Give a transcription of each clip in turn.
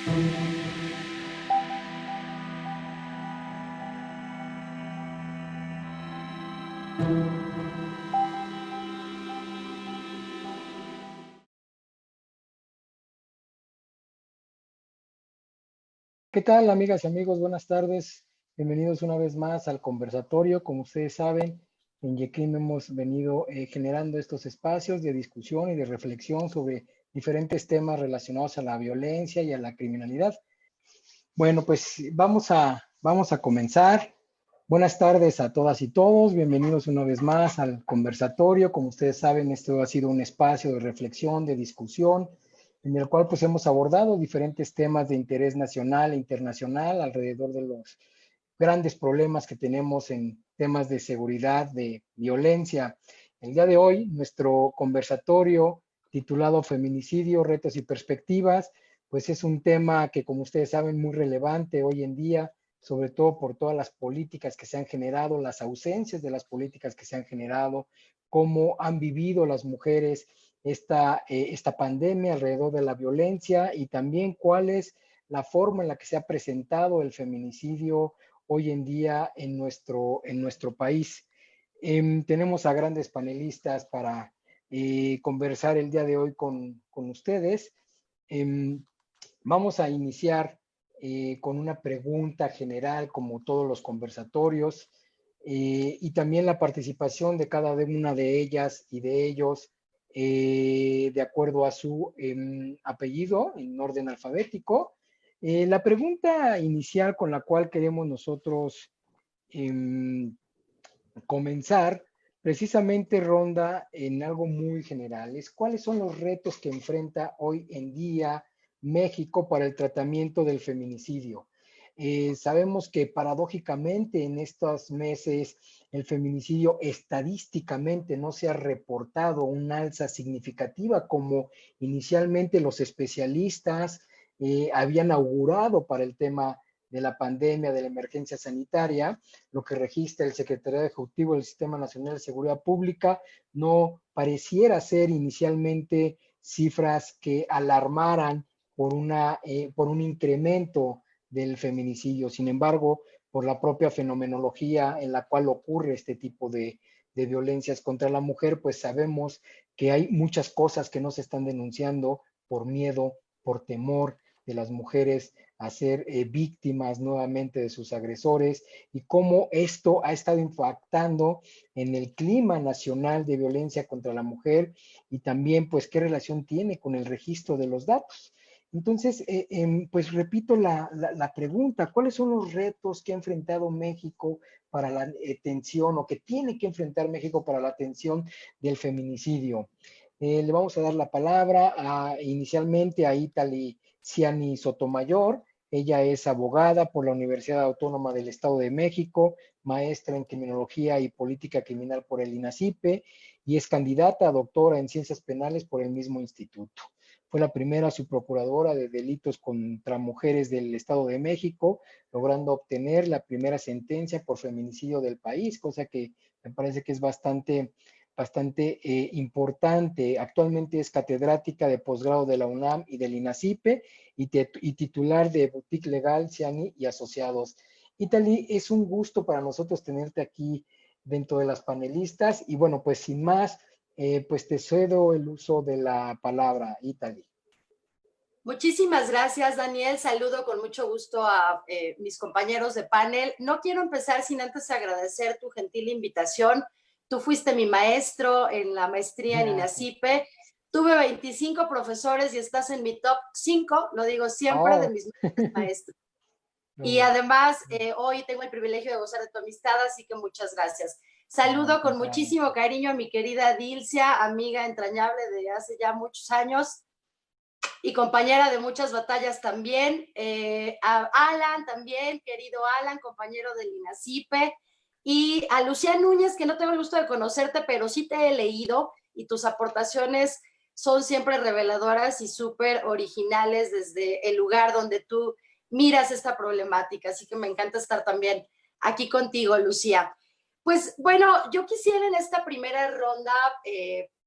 ¿Qué tal, amigas y amigos? Buenas tardes. Bienvenidos una vez más al conversatorio. Como ustedes saben, en Yequim hemos venido generando estos espacios de discusión y de reflexión sobre diferentes temas relacionados a la violencia y a la criminalidad. Bueno, pues vamos a comenzar. Buenas tardes a todas y todos. Bienvenidos una vez más al conversatorio. Como ustedes saben, esto ha sido un espacio de reflexión, de discusión, en el cual pues hemos abordado diferentes temas de interés nacional e internacional alrededor de los grandes problemas que tenemos en temas de seguridad, de violencia. El día de hoy, nuestro conversatorio titulado Feminicidio, retos y perspectivas, pues es un tema que, como ustedes saben, muy relevante hoy en día, sobre todo por todas las políticas que se han generado, las ausencias de las políticas que se han generado, cómo han vivido las mujeres esta pandemia alrededor de la violencia y también cuál es la forma en la que se ha presentado el feminicidio hoy en día en nuestro país. Tenemos a grandes panelistas para conversar el día de hoy con ustedes. Eh, Vamos a iniciar con una pregunta general, como todos los conversatorios, y también la participación de cada una de ellas y de ellos de acuerdo a su apellido en orden alfabético. La pregunta inicial con la cual queremos nosotros eh, comenzar precisamente ronda en algo muy general. Es cuáles son los retos que enfrenta hoy en día México para el tratamiento del feminicidio. Sabemos que paradójicamente en estos meses el feminicidio estadísticamente no se ha reportado una alza significativa como inicialmente los especialistas habían augurado para el tema de la pandemia, de la emergencia sanitaria. Lo que registra el Secretariado Ejecutivo del Sistema Nacional de Seguridad Pública no pareciera ser inicialmente cifras que alarmaran por un incremento del feminicidio. Sin embargo, por la propia fenomenología en la cual ocurre este tipo de violencias contra la mujer, pues sabemos que hay muchas cosas que no se están denunciando por miedo, por temor de las mujeres a ser víctimas nuevamente de sus agresores y cómo esto ha estado impactando en el clima nacional de violencia contra la mujer y también pues qué relación tiene con el registro de los datos. Entonces, pues repito la pregunta, ¿cuáles son los retos que ha enfrentado México para la atención o que tiene que enfrentar México para la atención del feminicidio? Le vamos a dar la palabra inicialmente a Italy Ciani Sotomayor. Ella es abogada por la Universidad Autónoma del Estado de México, maestra en Criminología y Política Criminal por el INACIPE y es candidata a doctora en Ciencias Penales por el mismo instituto. Fue la primera subprocuradora de delitos contra mujeres del Estado de México, logrando obtener la primera sentencia por feminicidio del país, cosa que me parece que es bastante importante. Actualmente es catedrática de posgrado de la UNAM y del INACIPE y titular de Boutique Legal, Ciani y Asociados. Italy, es un gusto para nosotros tenerte aquí dentro de las panelistas y bueno, pues sin más, pues te cedo el uso de la palabra, Italy. Muchísimas gracias, Daniel. Saludo con mucho gusto a mis compañeros de panel. No quiero empezar sin antes agradecer tu gentil invitación. Tú fuiste mi maestro en la maestría en INACIPE. Tuve 25 profesores y estás en mi top 5, lo digo siempre, de mis maestros. Y además, hoy tengo el privilegio de gozar de tu amistad, así que muchas gracias. Saludo con muchísimo cariño a mi querida Dilcia, amiga entrañable de hace ya muchos años y compañera de muchas batallas también, a Alan también, querido Alan, compañero del INACIPE, y a Lucía Núñez, que no tengo el gusto de conocerte, pero sí te he leído y tus aportaciones son siempre reveladoras y súper originales desde el lugar donde tú miras esta problemática, así que me encanta estar también aquí contigo, Lucía. Pues bueno, yo quisiera en esta primera ronda,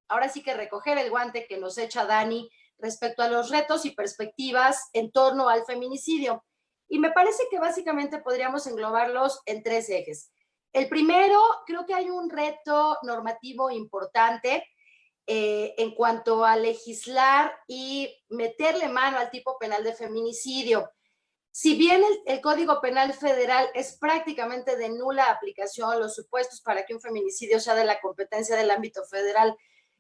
ahora sí que recoger el guante que nos echa Dani, respecto a los retos y perspectivas en torno al feminicidio. Y me parece que básicamente podríamos englobarlos en 3 ejes. El primero, creo que hay un reto normativo importante en cuanto a legislar y meterle mano al tipo penal de feminicidio. Si bien el Código Penal Federal es prácticamente de nula aplicación, los supuestos para que un feminicidio sea de la competencia del ámbito federal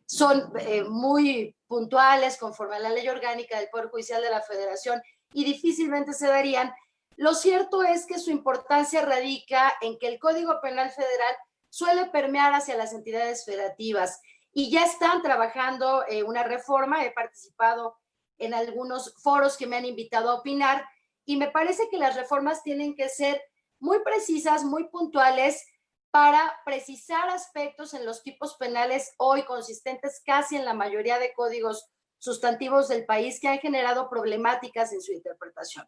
son muy puntuales conforme a la ley orgánica del Poder Judicial de la Federación y difícilmente se darían. Lo cierto es que su importancia radica en que el Código Penal Federal suele permear hacia las entidades federativas y ya están trabajando una reforma. He participado en algunos foros que me han invitado a opinar y me parece que las reformas tienen que ser muy precisas, muy puntuales, para precisar aspectos en los tipos penales hoy consistentes casi en la mayoría de códigos sustantivos del país que han generado problemáticas en su interpretación.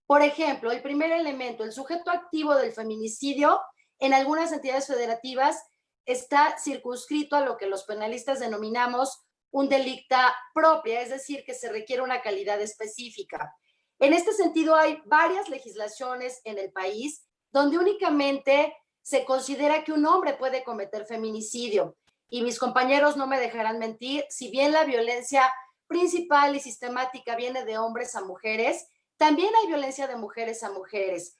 Por ejemplo, el primer elemento, el sujeto activo del feminicidio, en algunas entidades federativas está circunscrito a lo que los penalistas denominamos un delicta propia, es decir, que se requiere una calidad específica. En este sentido, hay varias legislaciones en el país donde únicamente se considera que un hombre puede cometer feminicidio. Y mis compañeros no me dejarán mentir, si bien la violencia principal y sistemática viene de hombres a mujeres, también hay violencia de mujeres a mujeres.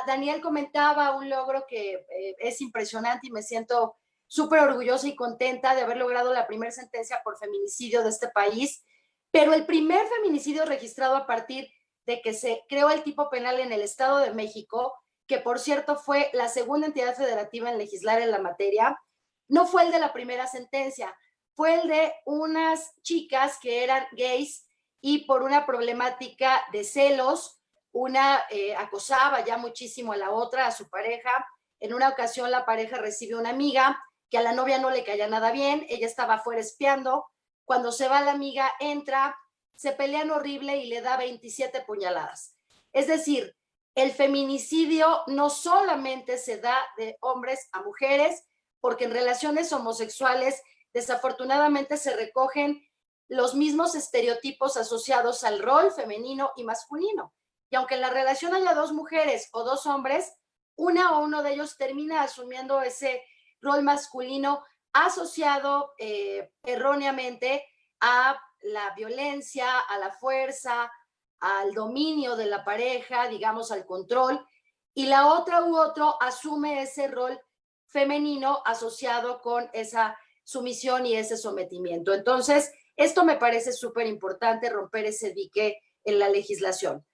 Daniel comentaba un logro que es impresionante y me siento súper orgullosa y contenta de haber logrado la primera sentencia por feminicidio de este país, pero el primer feminicidio registrado a partir de que se creó el tipo penal en el Estado de México, que por cierto fue la segunda entidad federativa en legislar en la materia, no fue el de la primera sentencia, fue el de unas chicas que eran gays y por una problemática de celos, una acosaba ya muchísimo a la otra, a su pareja. En una ocasión la pareja recibe una amiga que a la novia no le caía nada bien, ella estaba afuera espiando, cuando se va la amiga, entra, se pelean horrible y le da 27 puñaladas. Es decir, el feminicidio no solamente se da de hombres a mujeres, porque en relaciones homosexuales desafortunadamente se recogen los mismos estereotipos asociados al rol femenino y masculino. Y aunque en la relación haya 2 mujeres o 2 hombres, una o uno de ellos termina asumiendo ese rol masculino asociado erróneamente a la violencia, a la fuerza, al dominio de la pareja, digamos, al control, y la otra u otro asume ese rol femenino asociado con esa sumisión y ese sometimiento. Entonces, esto me parece súper importante, romper ese dique en la legislación.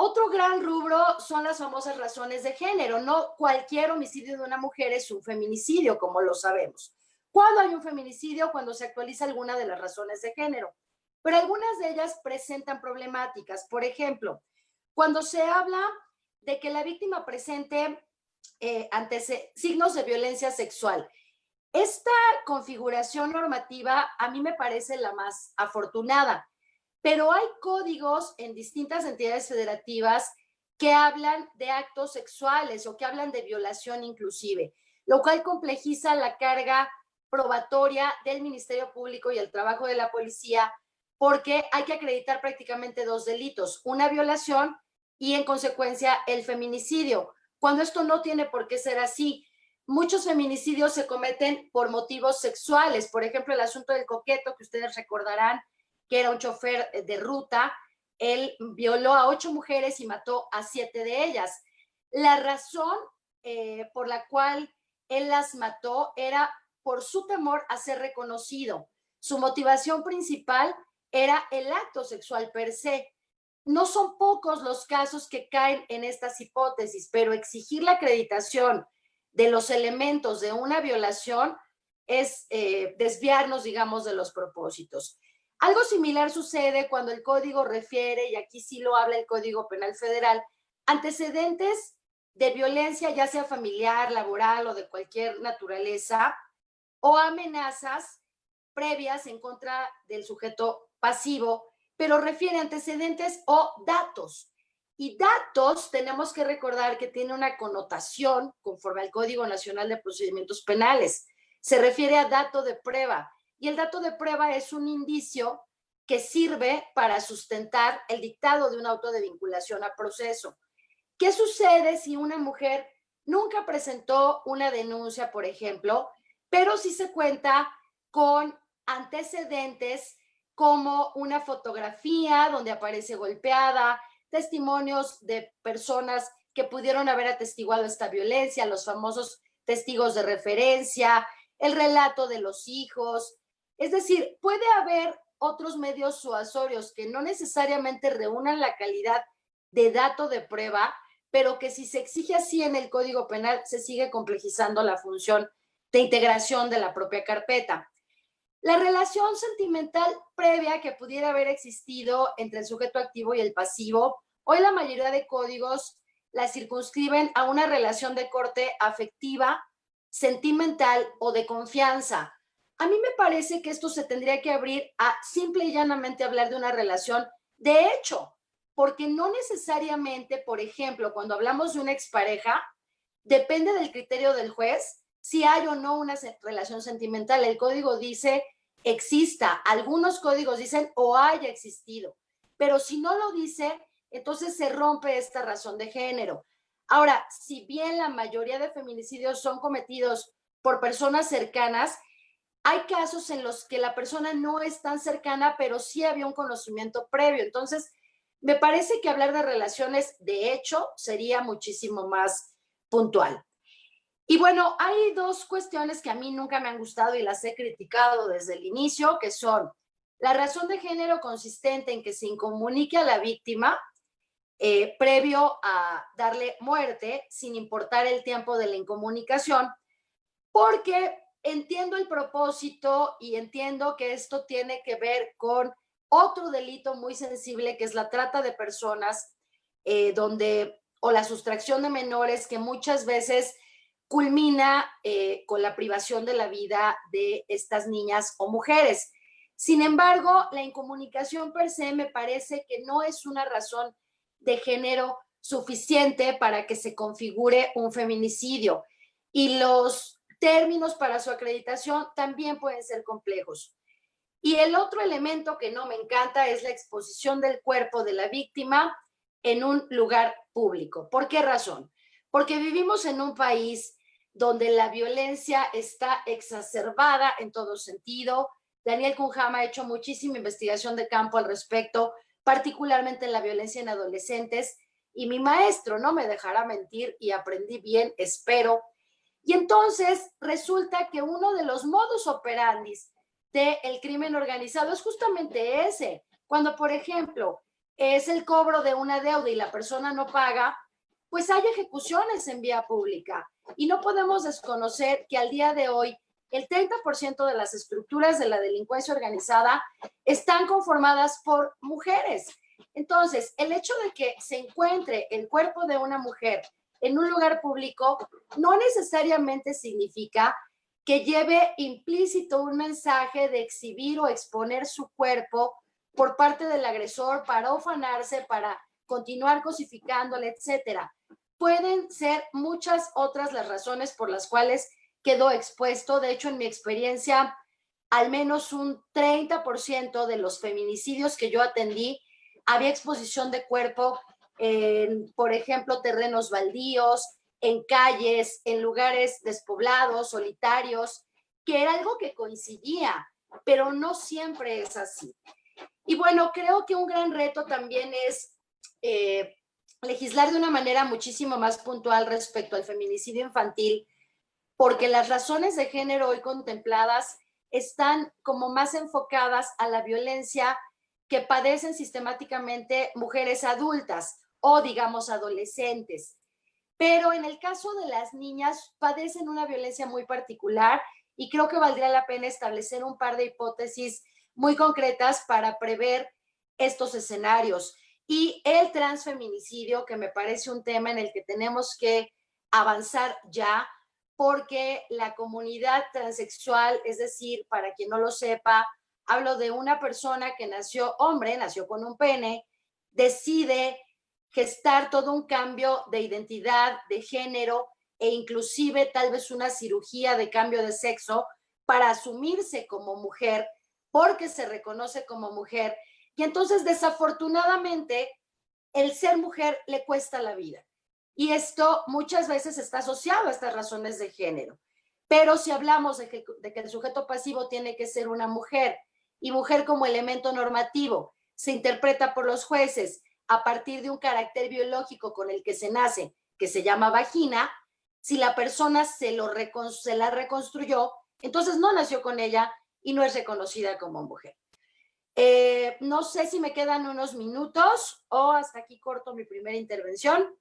Otro gran rubro son las famosas razones de género. No cualquier homicidio de una mujer es un feminicidio, como lo sabemos. ¿Cuándo hay un feminicidio? Cuando se actualiza alguna de las razones de género. Pero algunas de ellas presentan problemáticas. Por ejemplo, cuando se habla de que la víctima presente signos de violencia sexual. Esta configuración normativa a mí me parece la más afortunada, pero hay códigos en distintas entidades federativas que hablan de actos sexuales o que hablan de violación inclusive, lo cual complejiza la carga probatoria del Ministerio Público y el trabajo de la policía, porque hay que acreditar prácticamente 2 delitos, una violación y en consecuencia el feminicidio, cuando esto no tiene por qué ser así. Muchos feminicidios se cometen por motivos sexuales, por ejemplo el asunto del Coqueto, que ustedes recordarán, que era un chofer de ruta. Él violó a 8 mujeres y mató a 7 de ellas. La razón por la cual él las mató era por su temor a ser reconocido. Su motivación principal era el acto sexual per se. No son pocos los casos que caen en estas hipótesis, pero exigir la acreditación de los elementos de una violación es desviarnos, digamos, de los propósitos. Algo similar sucede cuando el código refiere, y aquí sí lo habla el Código Penal Federal, antecedentes de violencia, ya sea familiar, laboral o de cualquier naturaleza, o amenazas previas en contra del sujeto pasivo, pero refiere a antecedentes o datos. Y datos tenemos que recordar que tiene una connotación conforme al Código Nacional de Procedimientos Penales. Se refiere a dato de prueba. y el dato de prueba es un indicio que sirve para sustentar el dictado de un auto de vinculación a proceso. ¿Qué sucede si una mujer nunca presentó una denuncia, por ejemplo, pero sí se cuenta con antecedentes como una fotografía donde aparece golpeada, testimonios de personas que pudieron haber atestiguado esta violencia, los famosos testigos de referencia, el relato de los hijos? Es decir, puede haber otros medios suasorios que no necesariamente reúnan la calidad de dato de prueba, pero que si se exige así en el Código Penal, se sigue complejizando la función de integración de la propia carpeta. La relación sentimental previa que pudiera haber existido entre el sujeto activo y el pasivo, hoy la mayoría de códigos la circunscriben a una relación de corte afectiva, sentimental o de confianza. A mí me parece que esto se tendría que abrir a simple y llanamente hablar de una relación de hecho, porque no necesariamente, por ejemplo, cuando hablamos de una expareja, depende del criterio del juez si hay o no una relación sentimental. El código dice exista, algunos códigos dicen o haya existido, pero si no lo dice, entonces se rompe esta razón de género. Ahora, si bien la mayoría de feminicidios son cometidos por personas cercanas, hay casos en los que la persona no es tan cercana, pero sí había un conocimiento previo. Entonces, me parece que hablar de relaciones de hecho sería muchísimo más puntual. Y bueno, hay dos cuestiones que a mí nunca me han gustado y las he criticado desde el inicio, que son la razón de género consistente en que se incomunique a la víctima previo a darle muerte, sin importar el tiempo de la incomunicación, porque entiendo el propósito y entiendo que esto tiene que ver con otro delito muy sensible, que es la trata de personas, o la sustracción de menores, que muchas veces culmina con la privación de la vida de estas niñas o mujeres. Sin embargo, la incomunicación per se me parece que no es una razón de género suficiente para que se configure un feminicidio. Y los términos para su acreditación también pueden ser complejos. Y el otro elemento que no me encanta es la exposición del cuerpo de la víctima en un lugar público. ¿Por qué razón? Porque vivimos en un país donde la violencia está exacerbada en todo sentido. Daniel Cunham ha hecho muchísima investigación de campo al respecto, particularmente en la violencia en adolescentes, y mi maestro no me dejará mentir y aprendí bien, espero. Y entonces resulta que uno de los modus operandi del crimen organizado es justamente ese. Cuando, por ejemplo, es el cobro de una deuda y la persona no paga, pues hay ejecuciones en vía pública. Y no podemos desconocer que al día de hoy el 30% de las estructuras de la delincuencia organizada están conformadas por mujeres. Entonces, el hecho de que se encuentre el cuerpo de una mujer en un lugar público no necesariamente significa que lleve implícito un mensaje de exhibir o exponer su cuerpo por parte del agresor para ufanarse, para continuar cosificándole, etcétera. Pueden ser muchas otras las razones por las cuales quedó expuesto. De hecho, en mi experiencia, al menos un 30% de los feminicidios que yo atendí había exposición de cuerpo en, por ejemplo, terrenos baldíos, en calles, en lugares despoblados, solitarios, que era algo que coincidía, pero no siempre es así. Y bueno, creo que un gran reto también es legislar de una manera muchísimo más puntual respecto al feminicidio infantil, porque las razones de género hoy contempladas están como más enfocadas a la violencia que padecen sistemáticamente mujeres adultas o digamos adolescentes. Pero en el caso de las niñas padecen una violencia muy particular y creo que valdría la pena establecer un par de hipótesis muy concretas para prever estos escenarios. Y el transfeminicidio, que me parece un tema en el que tenemos que avanzar ya, porque la comunidad transexual, es decir, para quien no lo sepa, hablo de una persona que nació hombre, nació con un pene, decide gestar todo un cambio de identidad, de género e inclusive tal vez una cirugía de cambio de sexo para asumirse como mujer, porque se reconoce como mujer, y entonces desafortunadamente el ser mujer le cuesta la vida. Y esto muchas veces está asociado a estas razones de género. Pero si hablamos de que el sujeto pasivo tiene que ser una mujer, y mujer como elemento normativo se interpreta por los jueces a partir de un carácter biológico con el que se nace, que se llama vagina, si la persona se la reconstruyó, entonces no nació con ella y no es reconocida como mujer. No sé si me quedan unos minutos o hasta aquí corto mi primera intervención.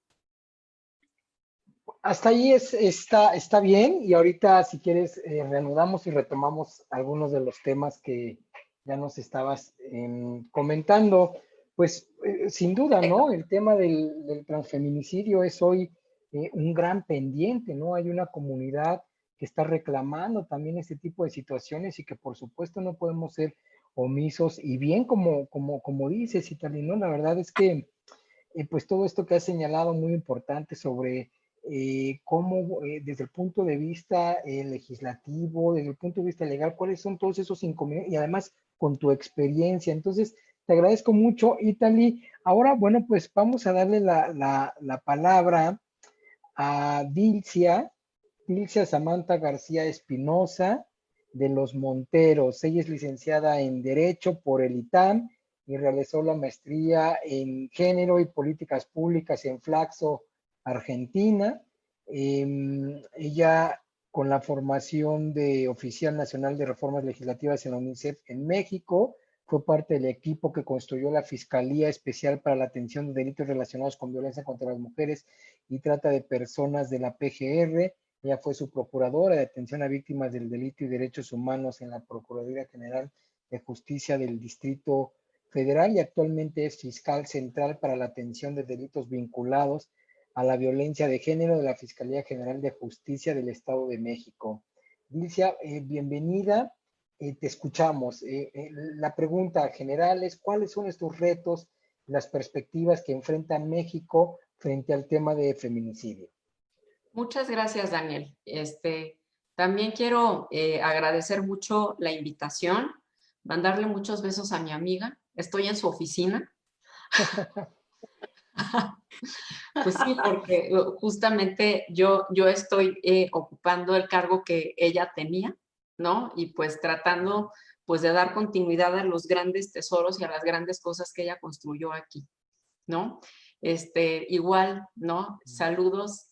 Hasta ahí está bien, y ahorita si quieres reanudamos y retomamos algunos de los temas que ya nos estabas comentando. Pues sin duda, ¿no? El tema del transfeminicidio es hoy un gran pendiente, ¿no? Hay una comunidad que está reclamando también este tipo de situaciones y que por supuesto no podemos ser omisos. Y bien como dices, Italí, ¿no? La verdad es que pues todo esto que has señalado muy importante sobre cómo desde el punto de vista legislativo, desde el punto de vista legal, cuáles son todos esos inconvenientes y además con tu experiencia. Entonces, te agradezco mucho, Italy. Ahora, bueno, pues vamos a darle la palabra a Dilcia Samantha García Espinosa de los Monteros. Ella es licenciada en Derecho por el ITAM y realizó la maestría en Género y Políticas Públicas en Flaxo, Argentina. Ella con la formación de Oficial Nacional de Reformas Legislativas en la UNICEF en México, fue parte del equipo que construyó la Fiscalía Especial para la Atención de Delitos Relacionados con Violencia contra las Mujeres y Trata de Personas de la PGR. Ella fue su procuradora de atención a víctimas del delito y derechos humanos en la Procuraduría General de Justicia del Distrito Federal y actualmente es fiscal central para la atención de delitos vinculados a la violencia de género de la Fiscalía General de Justicia del Estado de México. Dilcia, bienvenida. Te escuchamos. La pregunta general es, ¿cuáles son estos retos, las perspectivas que enfrenta México frente al tema de feminicidio? Muchas gracias, Daniel. También quiero agradecer mucho la invitación, mandarle muchos besos a mi amiga. Estoy en su oficina. Pues sí, porque justamente yo estoy ocupando el cargo que ella tenía, ¿no? Y pues tratando pues de dar continuidad a los grandes tesoros y a las grandes cosas que ella construyó aquí, ¿no? Igual, ¿no? Saludos,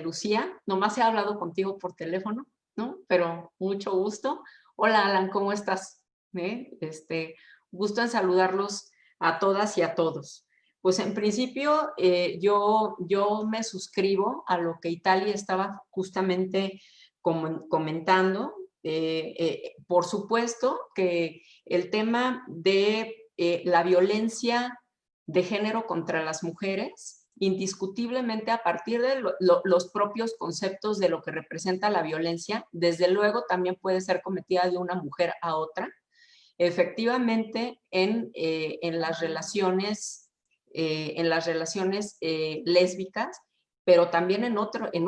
Lucía, nomás he hablado contigo por teléfono, ¿no? Pero mucho gusto. Hola, Alan, ¿cómo estás? Gusto en saludarlos a todas y a todos. Pues en principio yo me suscribo a lo que Italia estaba justamente comentando. Por supuesto que el tema de la violencia de género contra las mujeres, indiscutiblemente a partir de los propios conceptos de lo que representa la violencia, desde luego también puede ser cometida de una mujer a otra. Efectivamente, en las relaciones lésbicas, pero también en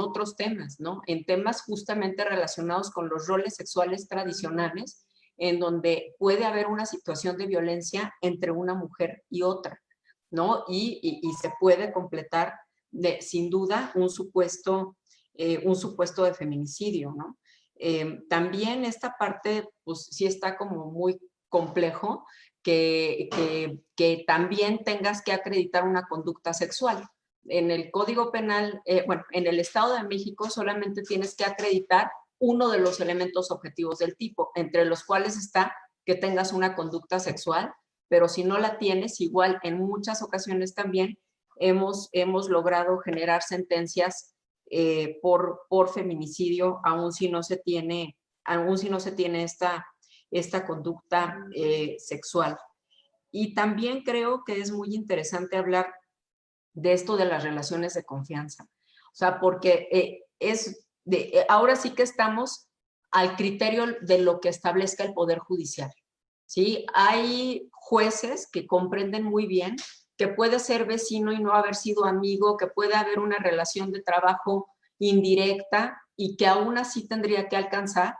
otros temas, ¿no? En temas justamente relacionados con los roles sexuales tradicionales, en donde puede haber una situación de violencia entre una mujer y otra, ¿no? Y se puede completar, sin duda, un supuesto de feminicidio, ¿no? También esta parte, pues sí está como muy complejo que también tengas que acreditar una conducta sexual. En el Código Penal, en el Estado de México solamente tienes que acreditar uno de los elementos objetivos del tipo, entre los cuales está que tengas una conducta sexual, pero si no la tienes, igual en muchas ocasiones también hemos logrado generar sentencias por feminicidio, aun si no se tiene esta conducta sexual. Y también creo que es muy interesante hablar de esto de las relaciones de confianza. O sea, porque ahora sí que estamos al criterio de lo que establezca el Poder Judicial, ¿sí? Hay jueces que comprenden muy bien que puede ser vecino y no haber sido amigo, que puede haber una relación de trabajo indirecta y que aún así tendría que alcanzar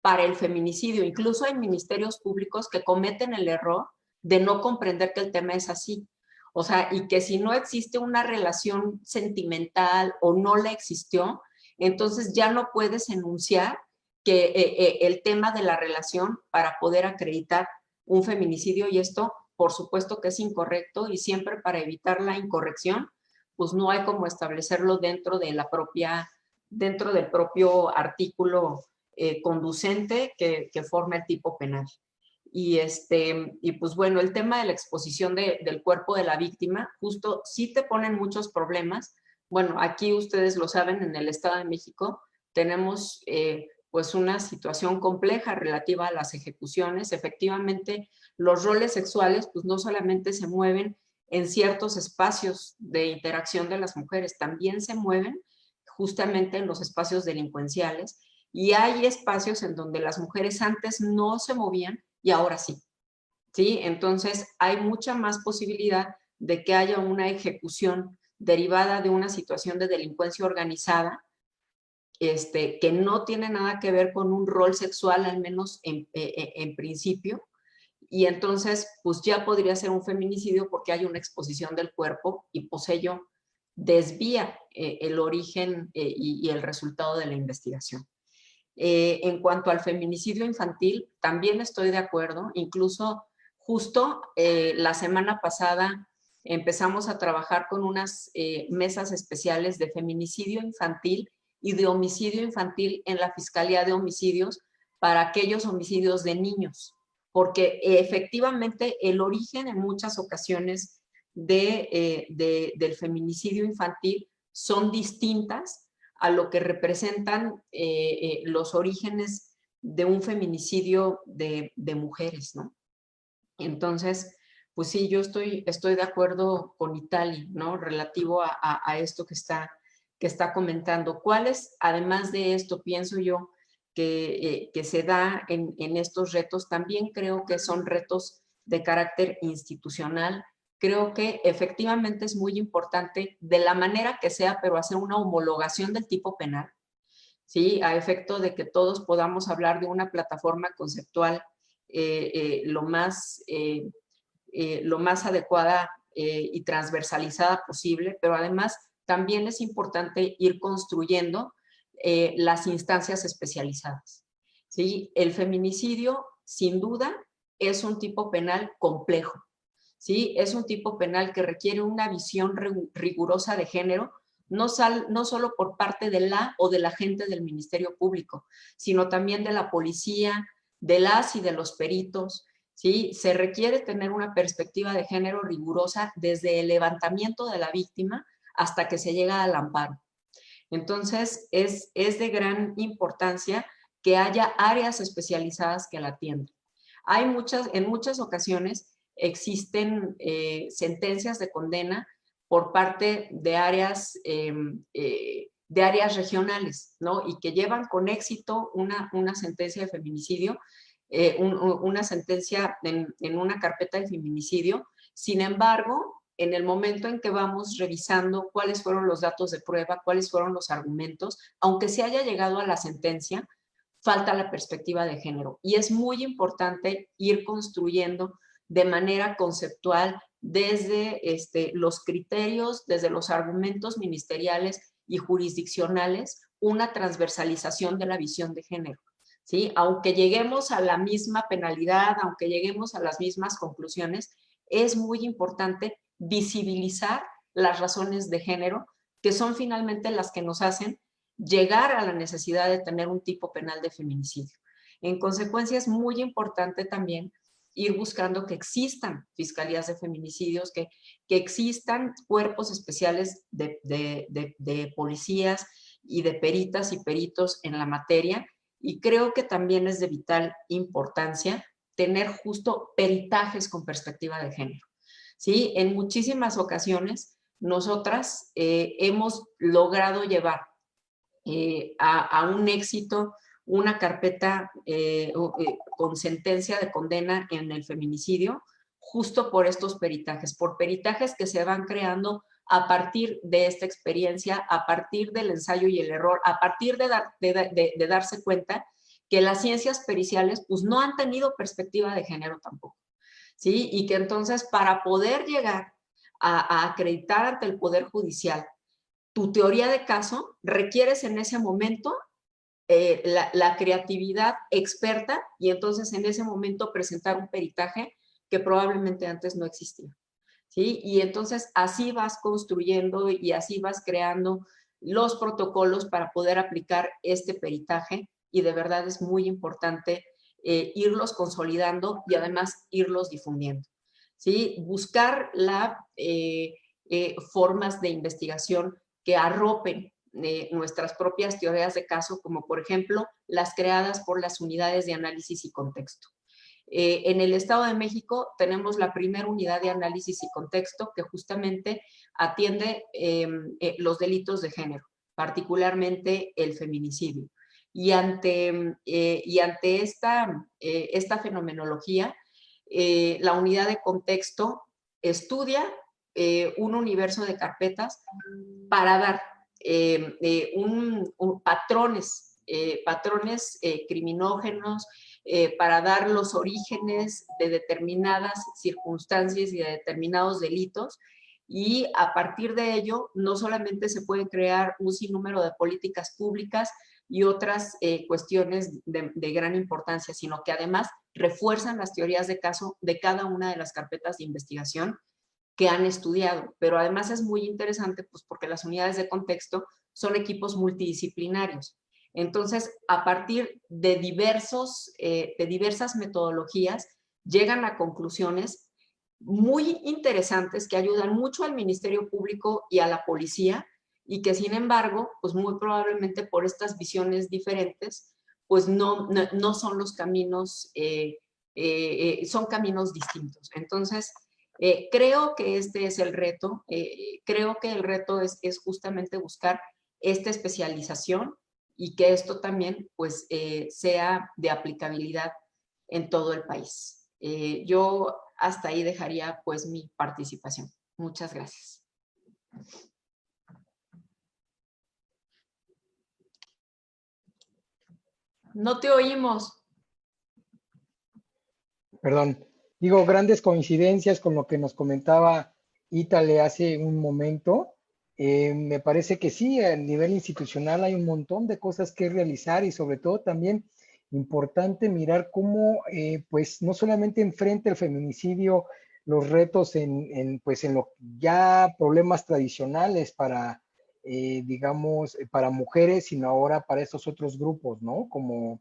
para el feminicidio. Incluso hay ministerios públicos que cometen el error de no comprender que el tema es así. O sea, y que si no existe una relación sentimental o no la existió, entonces ya no puedes enunciar que el tema de la relación para poder acreditar un feminicidio, y esto por supuesto que es incorrecto, y siempre para evitar la incorrección, pues no hay como establecerlo dentro de la propia, dentro del propio artículo conducente que forma el tipo penal. Y pues bueno, el tema de la exposición del cuerpo de la víctima, justo sí te ponen muchos problemas. Bueno, aquí ustedes lo saben, en el Estado de México tenemos pues una situación compleja relativa a las ejecuciones. Efectivamente, los roles sexuales pues no solamente se mueven en ciertos espacios de interacción de las mujeres, también se mueven justamente en los espacios delincuenciales, y hay espacios en donde las mujeres antes no se movían y ahora sí, ¿sí? Entonces hay mucha más posibilidad de que haya una ejecución derivada de una situación de delincuencia organizada, que no tiene nada que ver con un rol sexual, al menos en principio, y entonces pues ya podría ser un feminicidio porque hay una exposición del cuerpo y pues ello desvía el origen y el resultado de la investigación. En cuanto al feminicidio infantil, también estoy de acuerdo. Incluso justo la semana pasada empezamos a trabajar con unas mesas especiales de feminicidio infantil y de homicidio infantil en la Fiscalía de Homicidios para aquellos homicidios de niños, porque efectivamente el origen en muchas ocasiones del feminicidio infantil son distintas a lo que representan los orígenes de un feminicidio de mujeres, ¿no? Entonces, pues sí, yo estoy de acuerdo con Itali, ¿no? Relativo a esto que está comentando. ¿Cuáles, además de esto, pienso yo, que se da en estos retos? También creo que son retos de carácter institucional. Creo que efectivamente es muy importante, de la manera que sea, pero hacer una homologación del tipo penal, ¿sí? A efecto de que todos podamos hablar de una plataforma conceptual lo más adecuada y transversalizada posible, pero además también es importante ir construyendo las instancias especializadas, ¿sí? El feminicidio, sin duda, es un tipo penal complejo, ¿sí? Es un tipo penal que requiere una visión rigurosa de género, no solo por parte de la o del agente del Ministerio Público, sino también de la policía, de las y de los peritos, ¿sí? Se requiere tener una perspectiva de género rigurosa desde el levantamiento de la víctima hasta que se llega al amparo. Entonces, es de gran importancia que haya áreas especializadas que la atiendan. En muchas ocasiones existen sentencias de condena por parte de áreas regionales, ¿no? Y que llevan con éxito una sentencia de feminicidio, una sentencia en una carpeta de feminicidio. Sin embargo, en el momento en que vamos revisando cuáles fueron los datos de prueba, cuáles fueron los argumentos, aunque se haya llegado a la sentencia, falta la perspectiva de género. Y es muy importante ir construyendo de manera conceptual desde los criterios, desde los argumentos ministeriales y jurisdiccionales, una transversalización de la visión de género, ¿sí? Aunque lleguemos a la misma penalidad, aunque lleguemos a las mismas conclusiones, es muy importante visibilizar las razones de género, que son finalmente las que nos hacen llegar a la necesidad de tener un tipo penal de feminicidio. En consecuencia, es muy importante también ir buscando que existan fiscalías de feminicidios, que existan cuerpos especiales de policías y de peritas y peritos en la materia, y creo que también es de vital importancia tener justo peritajes con perspectiva de género, ¿sí? En muchísimas ocasiones nosotras hemos logrado llevar a un éxito una carpeta con sentencia de condena en el feminicidio, justo por estos peritajes, por peritajes que se van creando a partir de esta experiencia, a partir del ensayo y el error, a partir de darse cuenta que las ciencias periciales pues no han tenido perspectiva de género tampoco, ¿sí? Y que entonces para poder llegar a acreditar ante el Poder Judicial tu teoría de caso, requieres en ese momento la creatividad experta y entonces en ese momento presentar un peritaje que probablemente antes no existía, ¿sí? Y entonces así vas construyendo y así vas creando los protocolos para poder aplicar este peritaje y de verdad es muy importante irlos consolidando y además irlos difundiendo, ¿sí? Buscar formas de investigación que arropen nuestras propias teorías de caso, como por ejemplo las creadas por las unidades de análisis y contexto. En el Estado de México tenemos la primera unidad de análisis y contexto que justamente atiende los delitos de género, particularmente el feminicidio. Y ante esta fenomenología, la unidad de contexto estudia un universo de carpetas para dar patrones criminógenos, para dar los orígenes de determinadas circunstancias y de determinados delitos. Y a partir de ello, no solamente se pueden crear un sinnúmero de políticas públicas y otras cuestiones de gran importancia, sino que además refuerzan las teorías de caso de cada una de las carpetas de investigación que han estudiado. Pero además es muy interesante pues, porque las unidades de contexto son equipos multidisciplinarios. Entonces, a partir de diversas metodologías, llegan a conclusiones muy interesantes que ayudan mucho al Ministerio Público y a la policía y que, sin embargo, pues muy probablemente por estas visiones diferentes, pues no son los caminos, son caminos distintos. Entonces, creo que este es el reto. Creo que el reto es justamente buscar esta especialización y que esto también pues sea de aplicabilidad en todo el país. Yo hasta ahí dejaría pues mi participación. Muchas gracias. No te oímos. Perdón, digo, grandes coincidencias con lo que nos comentaba Ítale hace un momento. Me parece que sí, a nivel institucional hay un montón de cosas que realizar y sobre todo también importante mirar cómo, pues, no solamente enfrenta el feminicidio los retos pues, en los ya problemas tradicionales para, digamos, para mujeres, sino ahora para estos otros grupos, ¿no? Como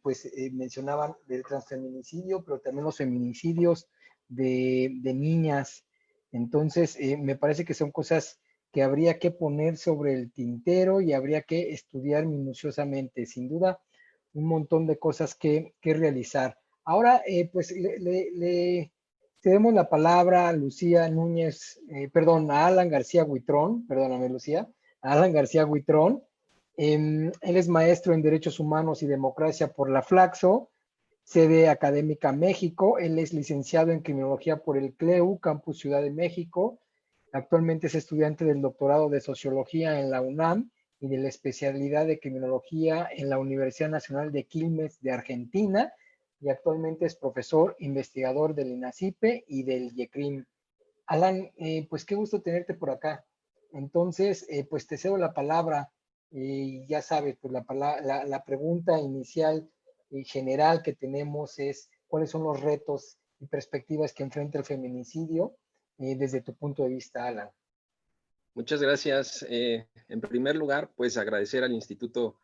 pues mencionaban del transfeminicidio, pero también los feminicidios de niñas. Entonces, me parece que son cosas que habría que poner sobre el tintero y habría que estudiar minuciosamente. Sin duda, un montón de cosas que realizar. Ahora, pues le cedemos la palabra a Lucía Núñez, perdón, a Alan García Huitrón, perdóname Lucía, a Alan García Huitrón. Él es maestro en Derechos Humanos y Democracia por la Flaxo, sede académica México. Él es licenciado en Criminología por el CLEU, Campus Ciudad de México. Actualmente es estudiante del doctorado de Sociología en la UNAM y de la especialidad de Criminología en la Universidad Nacional de Quilmes de Argentina. Y actualmente es profesor investigador del INACIPE y del IECRIM. Alan, pues qué gusto tenerte por acá. Entonces, pues te cedo la palabra. Ya sabes, pues la pregunta inicial y general que tenemos es cuáles son los retos y perspectivas que enfrenta el feminicidio desde tu punto de vista, Alan. Muchas gracias. En primer lugar, pues agradecer al Instituto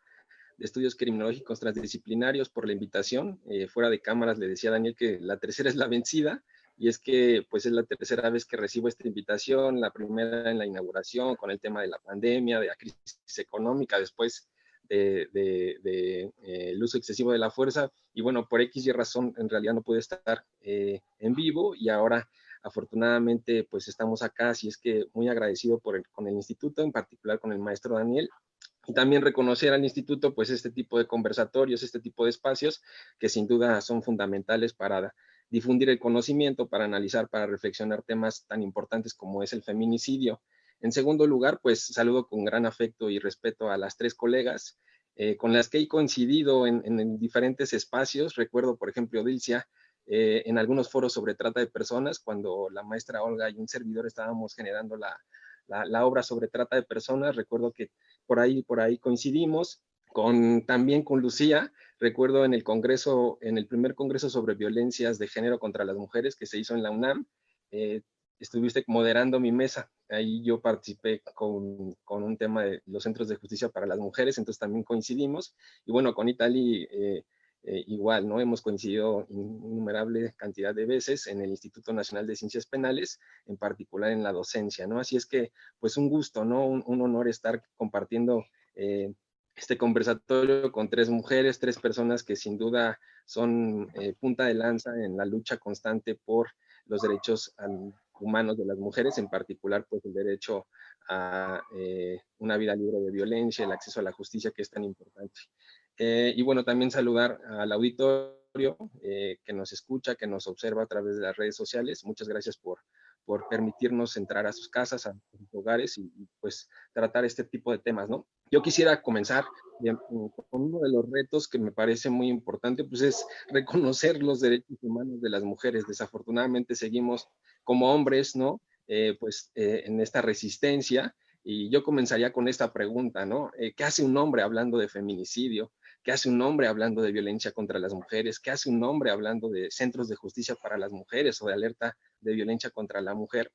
de Estudios Criminológicos Transdisciplinarios por la invitación. Fuera de cámaras le decía a Daniel que la tercera es la vencida, y es que pues es la tercera vez que recibo esta invitación, la primera en la inauguración con el tema de la pandemia, de la crisis económica, después el uso excesivo de la fuerza, y bueno, por X y razón en realidad no pude estar en vivo, y ahora afortunadamente pues estamos acá, así es que muy agradecido con el instituto, en particular con el maestro Daniel, y también reconocer al instituto pues este tipo de conversatorios, este tipo de espacios que sin duda son fundamentales para difundir el conocimiento, para analizar, para reflexionar temas tan importantes como es el feminicidio. En segundo lugar, pues saludo con gran afecto y respeto a las tres colegas con las que he coincidido en diferentes espacios. Recuerdo, por ejemplo, Dilcia, en algunos foros sobre trata de personas, cuando la maestra Olga y un servidor estábamos generando la obra sobre trata de personas. Recuerdo que por ahí coincidimos. También con Lucía, recuerdo en el congreso, en el primer congreso sobre violencias de género contra las mujeres que se hizo en la UNAM, estuviste moderando mi mesa. Ahí yo participé con un tema de los centros de justicia para las mujeres, entonces también coincidimos. Y bueno, con Itali igual, ¿no? Hemos coincidido innumerable cantidad de veces en el Instituto Nacional de Ciencias Penales, en particular en la docencia, ¿no? Así es que, pues un gusto, ¿no? Un honor estar compartiendo este conversatorio con tres mujeres, tres personas que sin duda son punta de lanza en la lucha constante por los derechos humanos de las mujeres, en particular pues el derecho a una vida libre de violencia, el acceso a la justicia, que es tan importante. Y bueno, también saludar al auditorio que nos escucha, que nos observa a través de las redes sociales. Muchas gracias por permitirnos entrar a sus casas, a sus hogares y pues tratar este tipo de temas, ¿no? Yo quisiera comenzar con uno de los retos que me parece muy importante, pues es reconocer los derechos humanos de las mujeres. Desafortunadamente seguimos como hombres, ¿no? En esta resistencia. Y yo comenzaría con esta pregunta, ¿no? ¿Qué hace un hombre hablando de feminicidio? ¿Qué hace un hombre hablando de violencia contra las mujeres? ¿Qué hace un hombre hablando de centros de justicia para las mujeres o de alerta de violencia contra la mujer?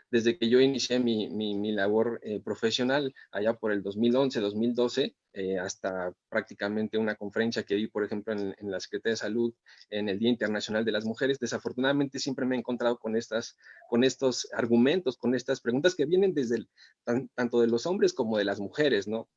Desde que yo inicié mi labor profesional, allá por el 2011, 2012, hasta prácticamente una conferencia que di, por ejemplo, en la Secretaría de Salud, en el Día Internacional de las Mujeres, desafortunadamente siempre me he encontrado con estos argumentos, con estas preguntas que vienen desde tanto de los hombres como de las mujeres, ¿no?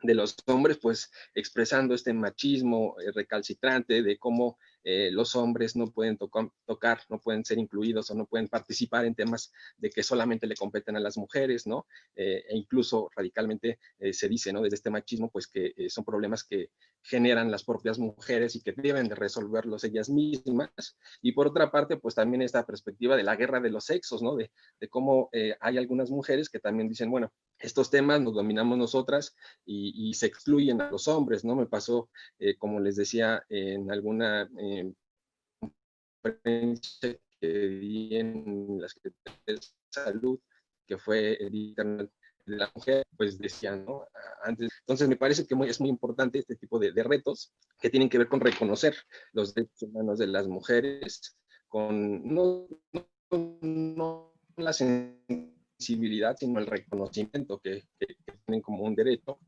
De los hombres, pues expresando este machismo recalcitrante de cómo los hombres no pueden tocar, no pueden ser incluidos o no pueden participar en temas de que solamente le competen a las mujeres, ¿no? E incluso radicalmente se dice, ¿no? Desde este machismo, pues que son problemas que generan las propias mujeres y que deben de resolverlos ellas mismas. Y por otra parte, pues también esta perspectiva de la guerra de los sexos, ¿no? De cómo hay algunas mujeres que también dicen, bueno, estos temas los dominamos nosotras y se excluyen a los hombres, ¿no? Me pasó, como les decía, en alguna conferencia que di en la Secretaría de Salud, que fue el Día Internacional de la Mujer, pues decían, ¿no? Antes, entonces me parece que es muy importante este tipo de retos que tienen que ver con reconocer los derechos humanos de las mujeres, con no la sensibilidad, sino el reconocimiento que tienen como un derecho.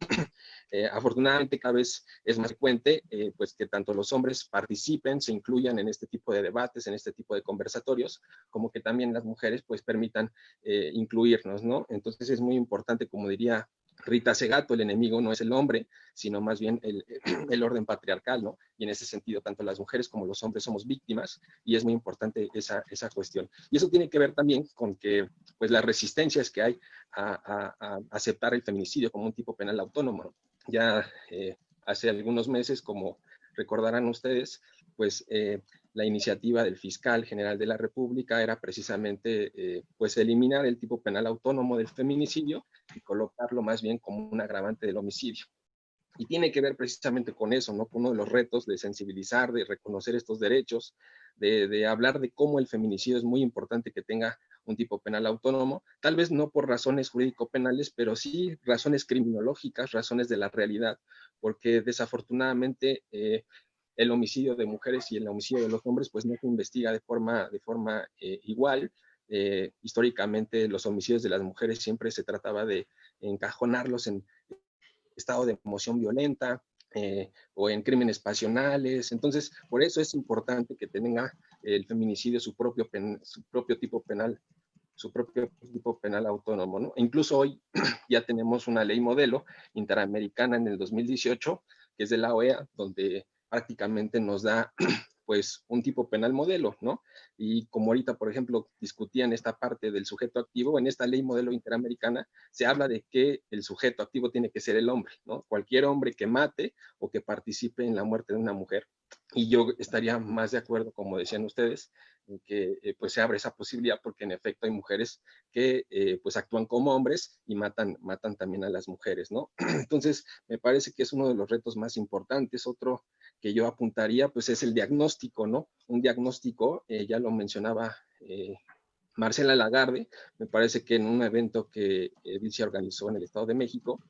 Afortunadamente cada vez es más frecuente pues que tanto los hombres participen, se incluyan en este tipo de debates, en este tipo de conversatorios, como que también las mujeres pues permitan incluirnos, ¿no? Entonces es muy importante, como diría Rita Segato, el enemigo no es el hombre, sino más bien el orden patriarcal, ¿no? Y en ese sentido, tanto las mujeres como los hombres somos víctimas y es muy importante esa cuestión. Y eso tiene que ver también con que, pues, las resistencias que hay a aceptar el feminicidio como un tipo penal autónomo, ¿no? Ya hace algunos meses, como recordarán ustedes, pues la iniciativa del fiscal general de la República era precisamente pues eliminar el tipo penal autónomo del feminicidio y colocarlo más bien como un agravante del homicidio. Y tiene que ver precisamente con eso, ¿no? Con uno de los retos de sensibilizar, de reconocer estos derechos, de hablar de cómo el feminicidio es muy importante que tenga un tipo penal autónomo, tal vez no por razones jurídico-penales, pero sí razones criminológicas, razones de la realidad, porque desafortunadamente el homicidio de mujeres y el homicidio de los hombres pues no se investiga de forma igual. Históricamente los homicidios de las mujeres siempre se trataba de encajonarlos en estado de emoción violenta o en crímenes pasionales. Entonces, por eso es importante que tenga el feminicidio su propio tipo penal, su propio tipo penal autónomo, ¿no? E incluso hoy ya tenemos una ley modelo interamericana en el 2018, que es de la OEA, donde prácticamente nos da pues un tipo penal modelo, ¿no? Y como ahorita, por ejemplo, discutían esta parte del sujeto activo, en esta ley modelo interamericana se habla de que el sujeto activo tiene que ser el hombre, ¿no? Cualquier hombre que mate o que participe en la muerte de una mujer Y yo estaría más de acuerdo, como decían ustedes, en que pues se abre esa posibilidad, porque en efecto hay mujeres que pues actúan como hombres y matan también a las mujeres, ¿no? Entonces, me parece que es uno de los retos más importantes. Otro que yo apuntaría, pues es el diagnóstico, ¿no? Un diagnóstico, ya lo mencionaba Marcela Lagarde, me parece que en un evento que Edilcia organizó en el Estado de México,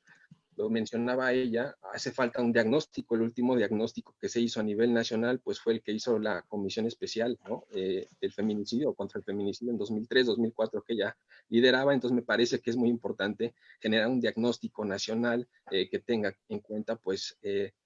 lo mencionaba ella, hace falta un diagnóstico. El último diagnóstico que se hizo a nivel nacional, pues fue el que hizo la Comisión Especial, ¿no? Del feminicidio, contra el feminicidio en 2003, 2004, que ella lideraba. Entonces me parece que es muy importante generar un diagnóstico nacional que tenga en cuenta, pues,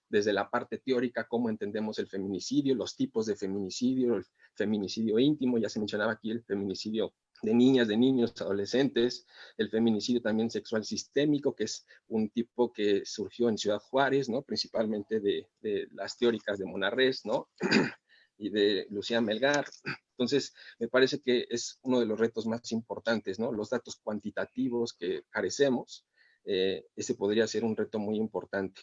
desde la parte teórica, cómo entendemos el feminicidio, los tipos de feminicidio, el feminicidio íntimo, ya se mencionaba aquí el feminicidio de niñas, de niños, adolescentes, el feminicidio también sexual sistémico, que es un tipo que surgió en Ciudad Juárez, ¿no? Principalmente de las teóricas de Monarrés, ¿no? Y de Lucía Melgar. Entonces, me parece que es uno de los retos más importantes, ¿no? Los datos cuantitativos que carecemos, ese podría ser un reto muy importante.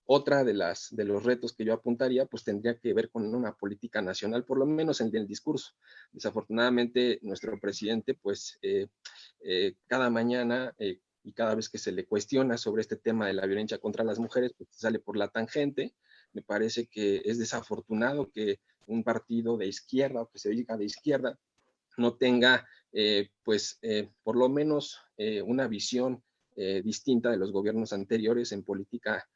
Otra de los retos que yo apuntaría, pues tendría que ver con una política nacional, por lo menos en el discurso. Desafortunadamente, nuestro presidente, pues, cada mañana y cada vez que se le cuestiona sobre este tema de la violencia contra las mujeres, pues sale por la tangente. Me parece que es desafortunado que un partido de izquierda o que se diga de izquierda no tenga, por lo menos una visión distinta de los gobiernos anteriores en política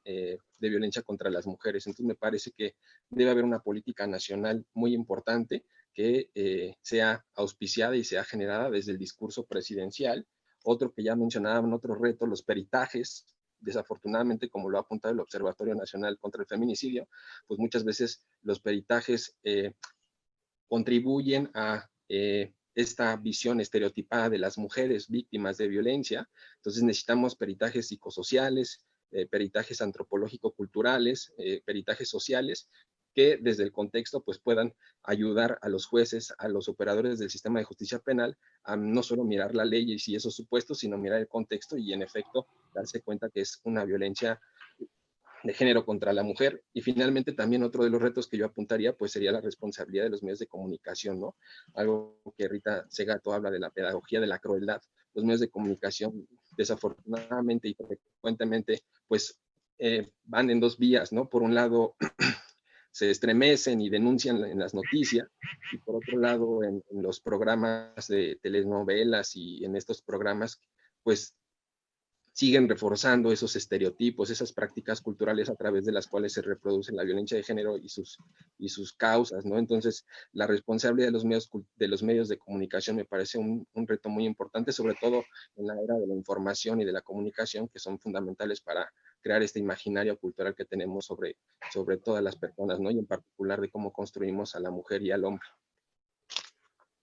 de violencia contra las mujeres. Entonces me parece que debe haber una política nacional muy importante que sea auspiciada y sea generada desde el discurso presidencial. Otro que ya mencionaban, otro reto, los peritajes. Desafortunadamente, como lo ha apuntado el Observatorio Nacional contra el Feminicidio, pues muchas veces los peritajes contribuyen a esta visión estereotipada de las mujeres víctimas de violencia. Entonces necesitamos peritajes psicosociales, peritajes antropológico-culturales, peritajes sociales, que desde el contexto pues puedan ayudar a los jueces, a los operadores del sistema de justicia penal, a no solo mirar la ley y si esos supuestos, sino mirar el contexto y en efecto darse cuenta que es una violencia de género contra la mujer. Y finalmente también otro de los retos que yo apuntaría pues sería la responsabilidad de los medios de comunicación, ¿no? Algo que Rita Segato habla de la pedagogía de la crueldad. Los medios de comunicación desafortunadamente y frecuentemente pues van en dos vías, ¿no? Por un lado se estremecen y denuncian en las noticias, y por otro lado en los programas de telenovelas y en estos programas pues siguen reforzando esos estereotipos, esas prácticas culturales a través de las cuales se reproduce la violencia de género y sus causas, ¿no? Entonces, la responsabilidad de los medios de comunicación me parece un reto muy importante, sobre todo en la era de la información y de la comunicación, que son fundamentales para crear este imaginario cultural que tenemos sobre todas las personas, ¿no? Y en particular de cómo construimos a la mujer y al hombre.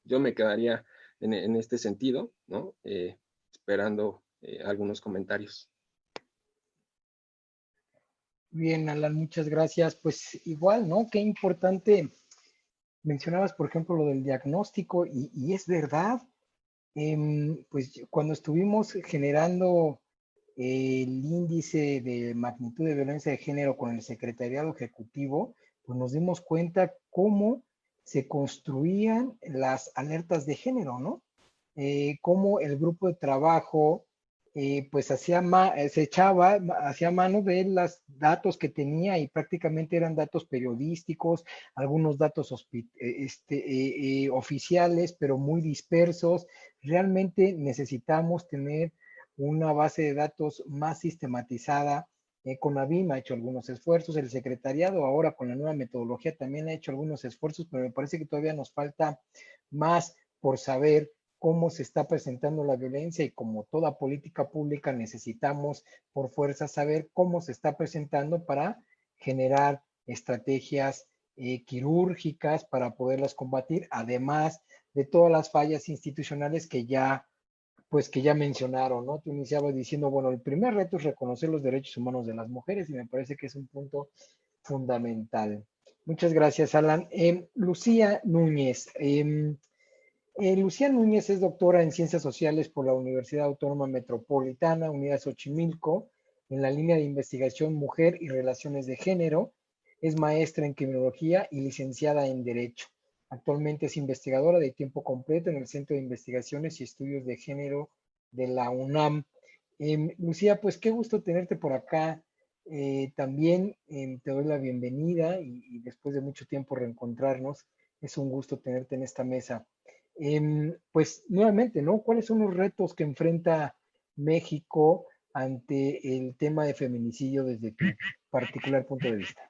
Yo me quedaría en este sentido, ¿no? Esperando algunos comentarios. Bien, Alan, muchas gracias. Pues igual, ¿no? Qué importante. Mencionabas, por ejemplo, lo del diagnóstico y es verdad. Pues cuando estuvimos generando el índice de magnitud de violencia de género con el Secretariado Ejecutivo, pues nos dimos cuenta cómo se construían las alertas de género, ¿no? Cómo el grupo de trabajo pues hacía mano de los datos que tenía y prácticamente eran datos periodísticos, algunos datos oficiales, pero muy dispersos. Realmente necesitamos tener una base de datos más sistematizada. CONAVIM ha hecho algunos esfuerzos, el secretariado ahora con la nueva metodología también ha hecho algunos esfuerzos, pero me parece que todavía nos falta más por saber cómo se está presentando la violencia y como toda política pública necesitamos por fuerza saber cómo se está presentando para generar estrategias quirúrgicas para poderlas combatir, además de todas las fallas institucionales que ya mencionaron, ¿no? Tú iniciabas diciendo, bueno, el primer reto es reconocer los derechos humanos de las mujeres y me parece que es un punto fundamental. Muchas gracias, Alan. Lucía Núñez. Lucía Núñez es doctora en Ciencias Sociales por la Universidad Autónoma Metropolitana, Unidad Xochimilco, en la línea de investigación Mujer y Relaciones de Género. Es maestra en criminología y licenciada en Derecho. Actualmente es investigadora de tiempo completo en el Centro de Investigaciones y Estudios de Género de la UNAM. Lucía, pues qué gusto tenerte por acá. También te doy la bienvenida y después de mucho tiempo reencontrarnos, es un gusto tenerte en esta mesa. Pues nuevamente, ¿no? ¿Cuáles son los retos que enfrenta México ante el tema de feminicidio desde tu particular punto de vista?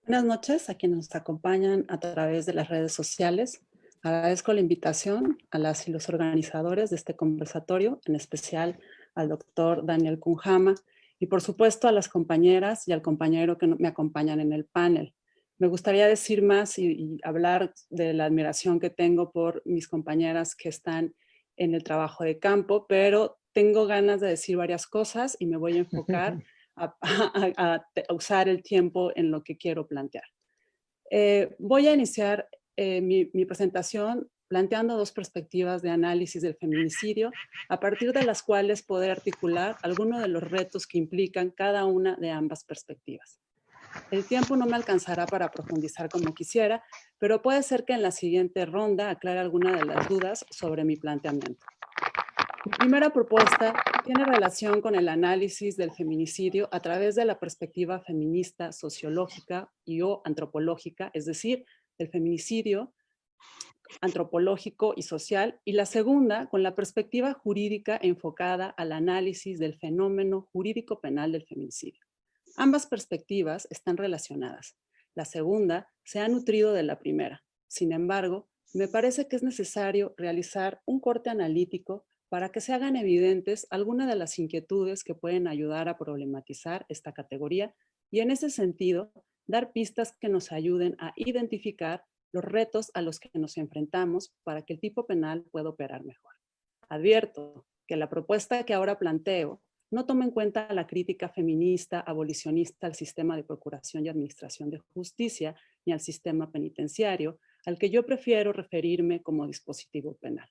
Buenas noches a quienes nos acompañan a través de las redes sociales. Agradezco la invitación a las y los organizadores de este conversatorio, en especial al doctor Daniel Kunjama y por supuesto a las compañeras y al compañero que me acompañan en el panel. Me gustaría decir más y hablar de la admiración que tengo por mis compañeras que están en el trabajo de campo, pero tengo ganas de decir varias cosas y me voy a enfocar a usar el tiempo en lo que quiero plantear. Voy a iniciar mi presentación planteando dos perspectivas de análisis del feminicidio, a partir de las cuales poder articular algunos de los retos que implican cada una de ambas perspectivas. El tiempo no me alcanzará para profundizar como quisiera, pero puede ser que en la siguiente ronda aclare alguna de las dudas sobre mi planteamiento. Mi primera propuesta tiene relación con el análisis del feminicidio a través de la perspectiva feminista, sociológica y o antropológica, es decir, el feminicidio antropológico y social, y la segunda con la perspectiva jurídica enfocada al análisis del fenómeno jurídico penal del feminicidio. Ambas perspectivas están relacionadas. La segunda se ha nutrido de la primera. Sin embargo, me parece que es necesario realizar un corte analítico para que se hagan evidentes algunas de las inquietudes que pueden ayudar a problematizar esta categoría y en ese sentido, dar pistas que nos ayuden a identificar los retos a los que nos enfrentamos para que el tipo penal pueda operar mejor. Advierto que la propuesta que ahora planteo no toma en cuenta la crítica feminista, abolicionista al sistema de procuración y administración de justicia ni al sistema penitenciario, al que yo prefiero referirme como dispositivo penal.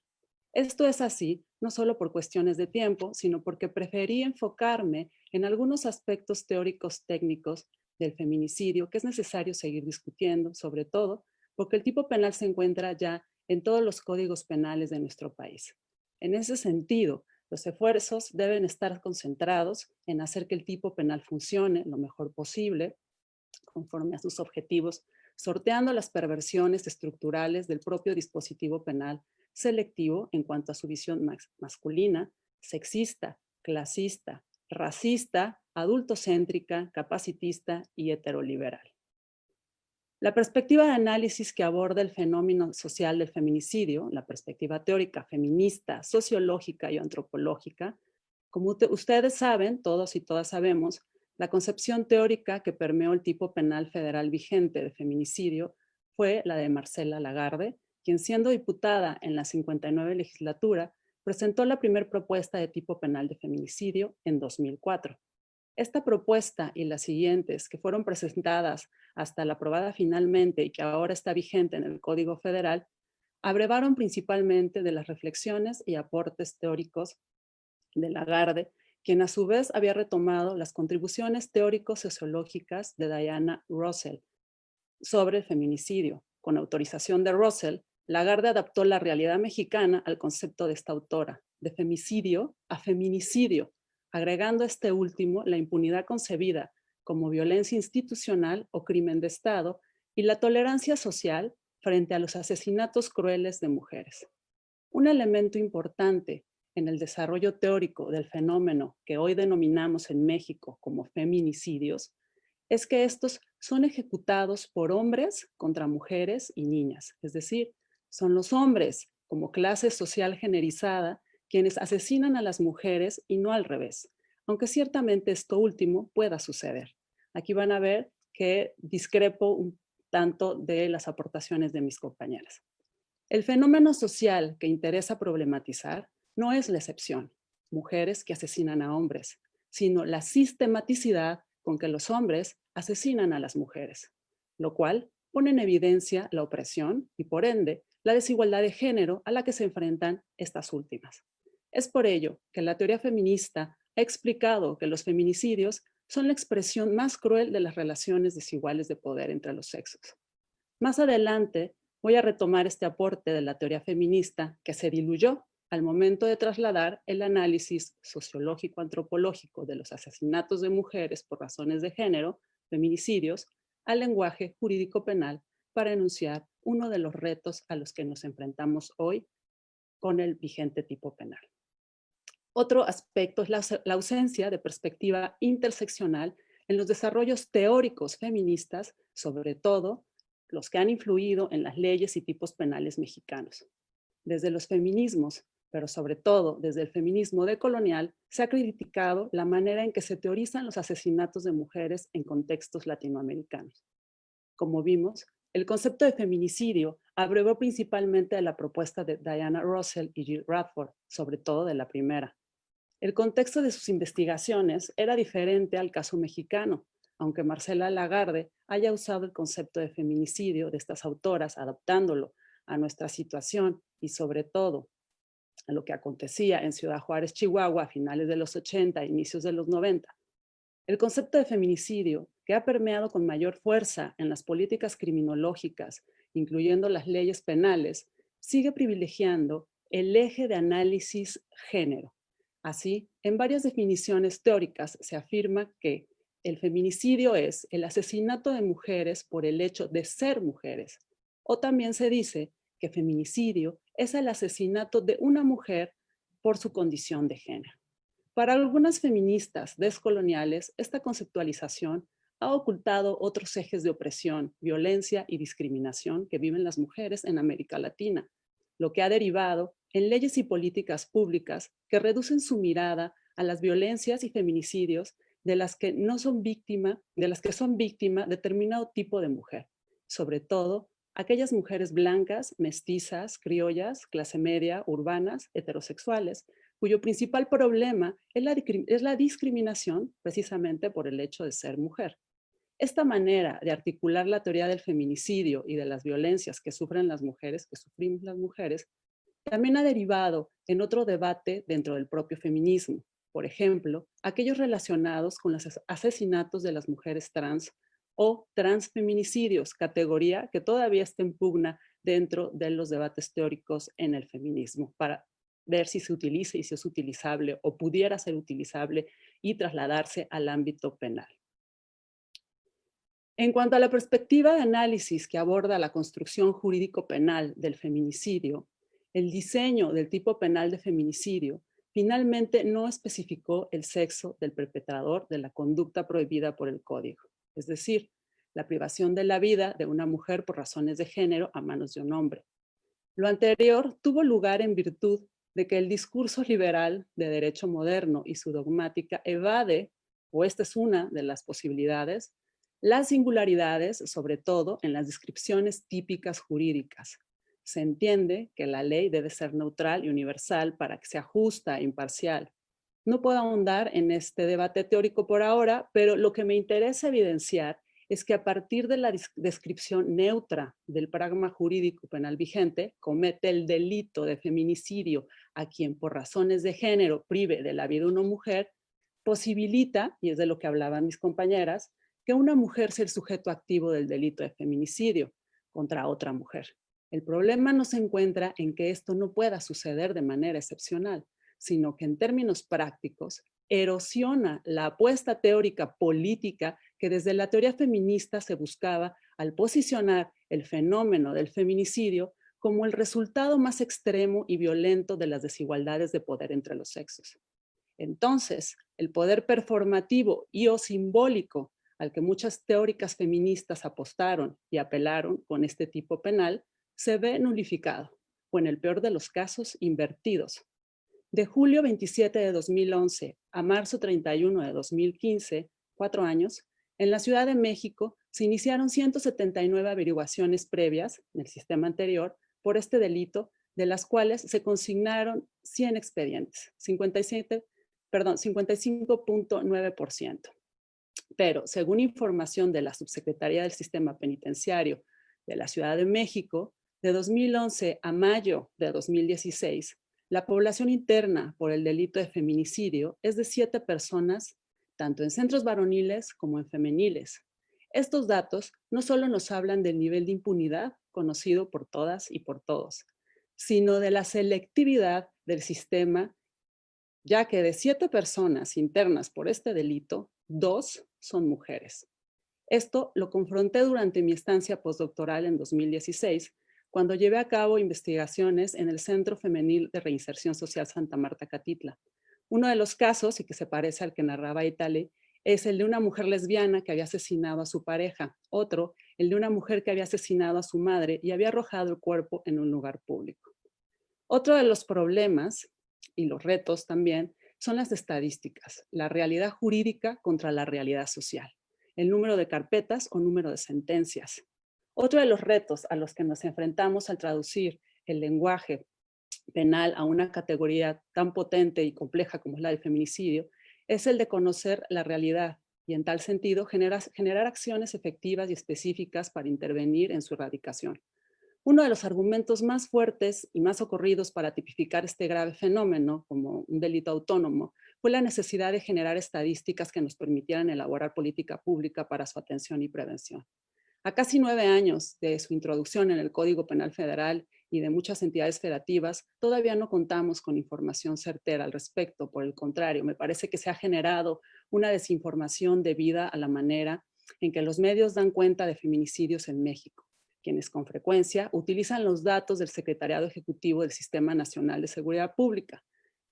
Esto es así, no solo por cuestiones de tiempo, sino porque preferí enfocarme en algunos aspectos teóricos técnicos del feminicidio que es necesario seguir discutiendo, sobre todo porque el tipo penal se encuentra ya en todos los códigos penales de nuestro país. En ese sentido, los esfuerzos deben estar concentrados en hacer que el tipo penal funcione lo mejor posible, conforme a sus objetivos, sorteando las perversiones estructurales del propio dispositivo penal selectivo en cuanto a su visión masculina, sexista, clasista, racista, adultocéntrica, capacitista y heteroliberal. La perspectiva de análisis que aborda el fenómeno social del feminicidio, la perspectiva teórica, feminista, sociológica y antropológica, como ustedes saben, todos y todas sabemos, la concepción teórica que permeó el tipo penal federal vigente de feminicidio fue la de Marcela Lagarde, quien siendo diputada en la 59 legislatura, presentó la primera propuesta de tipo penal de feminicidio en 2004. Esta propuesta y las siguientes que fueron presentadas hasta la aprobada finalmente y que ahora está vigente en el Código Federal, abrevaron principalmente de las reflexiones y aportes teóricos de Lagarde, quien a su vez había retomado las contribuciones teórico-sociológicas de Diana Russell sobre el feminicidio. Con autorización de Russell, Lagarde adaptó la realidad mexicana al concepto de esta autora, de femicidio a feminicidio, agregando a este último la impunidad concebida como violencia institucional o crimen de Estado y la tolerancia social frente a los asesinatos crueles de mujeres. Un elemento importante en el desarrollo teórico del fenómeno que hoy denominamos en México como feminicidios es que estos son ejecutados por hombres contra mujeres y niñas, es decir, son los hombres como clase social generizada quienes asesinan a las mujeres y no al revés, aunque ciertamente esto último pueda suceder. Aquí van a ver que discrepo un tanto de las aportaciones de mis compañeras. El fenómeno social que interesa problematizar no es la excepción, mujeres que asesinan a hombres, sino la sistematicidad con que los hombres asesinan a las mujeres, lo cual pone en evidencia la opresión y por ende la desigualdad de género a la que se enfrentan estas últimas. Es por ello que la teoría feminista ha explicado que los feminicidios son la expresión más cruel de las relaciones desiguales de poder entre los sexos. Más adelante voy a retomar este aporte de la teoría feminista que se diluyó al momento de trasladar el análisis sociológico-antropológico de los asesinatos de mujeres por razones de género, feminicidios, al lenguaje jurídico penal para enunciar uno de los retos a los que nos enfrentamos hoy con el vigente tipo penal. Otro aspecto es la ausencia de perspectiva interseccional en los desarrollos teóricos feministas, sobre todo los que han influido en las leyes y tipos penales mexicanos. Desde los feminismos, pero sobre todo desde el feminismo decolonial, se ha criticado la manera en que se teorizan los asesinatos de mujeres en contextos latinoamericanos. Como vimos, el concepto de feminicidio abrevó principalmente de la propuesta de Diana Russell y Jill Radford, sobre todo de la primera. El contexto de sus investigaciones era diferente al caso mexicano, aunque Marcela Lagarde haya usado el concepto de feminicidio de estas autoras, adaptándolo a nuestra situación y sobre todo a lo que acontecía en Ciudad Juárez, Chihuahua, a finales de los 80, inicios de los 90. El concepto de feminicidio, que ha permeado con mayor fuerza en las políticas criminológicas, incluyendo las leyes penales, sigue privilegiando el eje de análisis género. Así, en varias definiciones teóricas se afirma que el feminicidio es el asesinato de mujeres por el hecho de ser mujeres. O también se dice que feminicidio es el asesinato de una mujer por su condición de género. Para algunas feministas descoloniales, esta conceptualización ha ocultado otros ejes de opresión, violencia y discriminación que viven las mujeres en América Latina, lo que ha derivado en leyes y políticas públicas que reducen su mirada a las violencias y feminicidios de las que son víctima determinado tipo de mujer, sobre todo aquellas mujeres blancas, mestizas, criollas, clase media, urbanas, heterosexuales, cuyo principal problema es la discriminación precisamente por el hecho de ser mujer. Esta manera de articular la teoría del feminicidio y de las violencias que sufrimos las mujeres, también ha derivado en otro debate dentro del propio feminismo. Por ejemplo, aquellos relacionados con los asesinatos de las mujeres trans o transfeminicidios, categoría que todavía está en pugna dentro de los debates teóricos en el feminismo, para ver si se utiliza y si es utilizable o pudiera ser utilizable y trasladarse al ámbito penal. En cuanto a la perspectiva de análisis que aborda la construcción jurídico-penal del feminicidio, el diseño del tipo penal de feminicidio finalmente no especificó el sexo del perpetrador de la conducta prohibida por el Código, es decir, la privación de la vida de una mujer por razones de género a manos de un hombre. Lo anterior tuvo lugar en virtud de que el discurso liberal de derecho moderno y su dogmática evade, o esta es una de las posibilidades, las singularidades, sobre todo en las descripciones típicas jurídicas. Se entiende que la ley debe ser neutral y universal para que sea justa e imparcial. No puedo ahondar en este debate teórico por ahora, pero lo que me interesa evidenciar es que a partir de la descripción neutra del pragma jurídico penal vigente, comete el delito de feminicidio a quien por razones de género prive de la vida de una mujer, posibilita, y es de lo que hablaban mis compañeras, que una mujer sea el sujeto activo del delito de feminicidio contra otra mujer. El problema no se encuentra en que esto no pueda suceder de manera excepcional, sino que en términos prácticos erosiona la apuesta teórica política que desde la teoría feminista se buscaba al posicionar el fenómeno del feminicidio como el resultado más extremo y violento de las desigualdades de poder entre los sexos. Entonces, el poder performativo y o simbólico al que muchas teóricas feministas apostaron y apelaron con este tipo penal, se ve nulificado, o en el peor de los casos, invertidos. De julio 27 de 2011 a marzo 31 de 2015, 4 años, en la Ciudad de México se iniciaron 179 averiguaciones previas en el sistema anterior por este delito, de las cuales se consignaron 100 expedientes, 55.9%. Pero, según información de la Subsecretaría del Sistema Penitenciario de la Ciudad de México, de 2011 a mayo de 2016, la población interna por el delito de feminicidio es de 7 personas tanto en centros varoniles como en femeniles. Estos datos no solo nos hablan del nivel de impunidad conocido por todas y por todos, sino de la selectividad del sistema, ya que de 7 personas internas por este delito, 2 son mujeres. Esto lo confronté durante mi estancia postdoctoral en 2016, cuando llevé a cabo investigaciones en el Centro Femenil de Reinserción Social Santa Marta Catitla. Uno de los casos, y que se parece al que narraba Itale, es el de una mujer lesbiana que había asesinado a su pareja. Otro, el de una mujer que había asesinado a su madre y había arrojado el cuerpo en un lugar público. Otro de los problemas, y los retos también, son las estadísticas, la realidad jurídica contra la realidad social, el número de carpetas o número de sentencias. Otro de los retos a los que nos enfrentamos al traducir el lenguaje penal a una categoría tan potente y compleja como es la del feminicidio es el de conocer la realidad y en tal sentido generar acciones efectivas y específicas para intervenir en su erradicación. Uno de los argumentos más fuertes y más ocurridos para tipificar este grave fenómeno como un delito autónomo fue la necesidad de generar estadísticas que nos permitieran elaborar política pública para su atención y prevención. A casi 9 años de su introducción en el Código Penal Federal y de muchas entidades federativas, todavía no contamos con información certera al respecto. Por el contrario, me parece que se ha generado una desinformación debida a la manera en que los medios dan cuenta de feminicidios en México, quienes con frecuencia utilizan los datos del Secretariado Ejecutivo del Sistema Nacional de Seguridad Pública.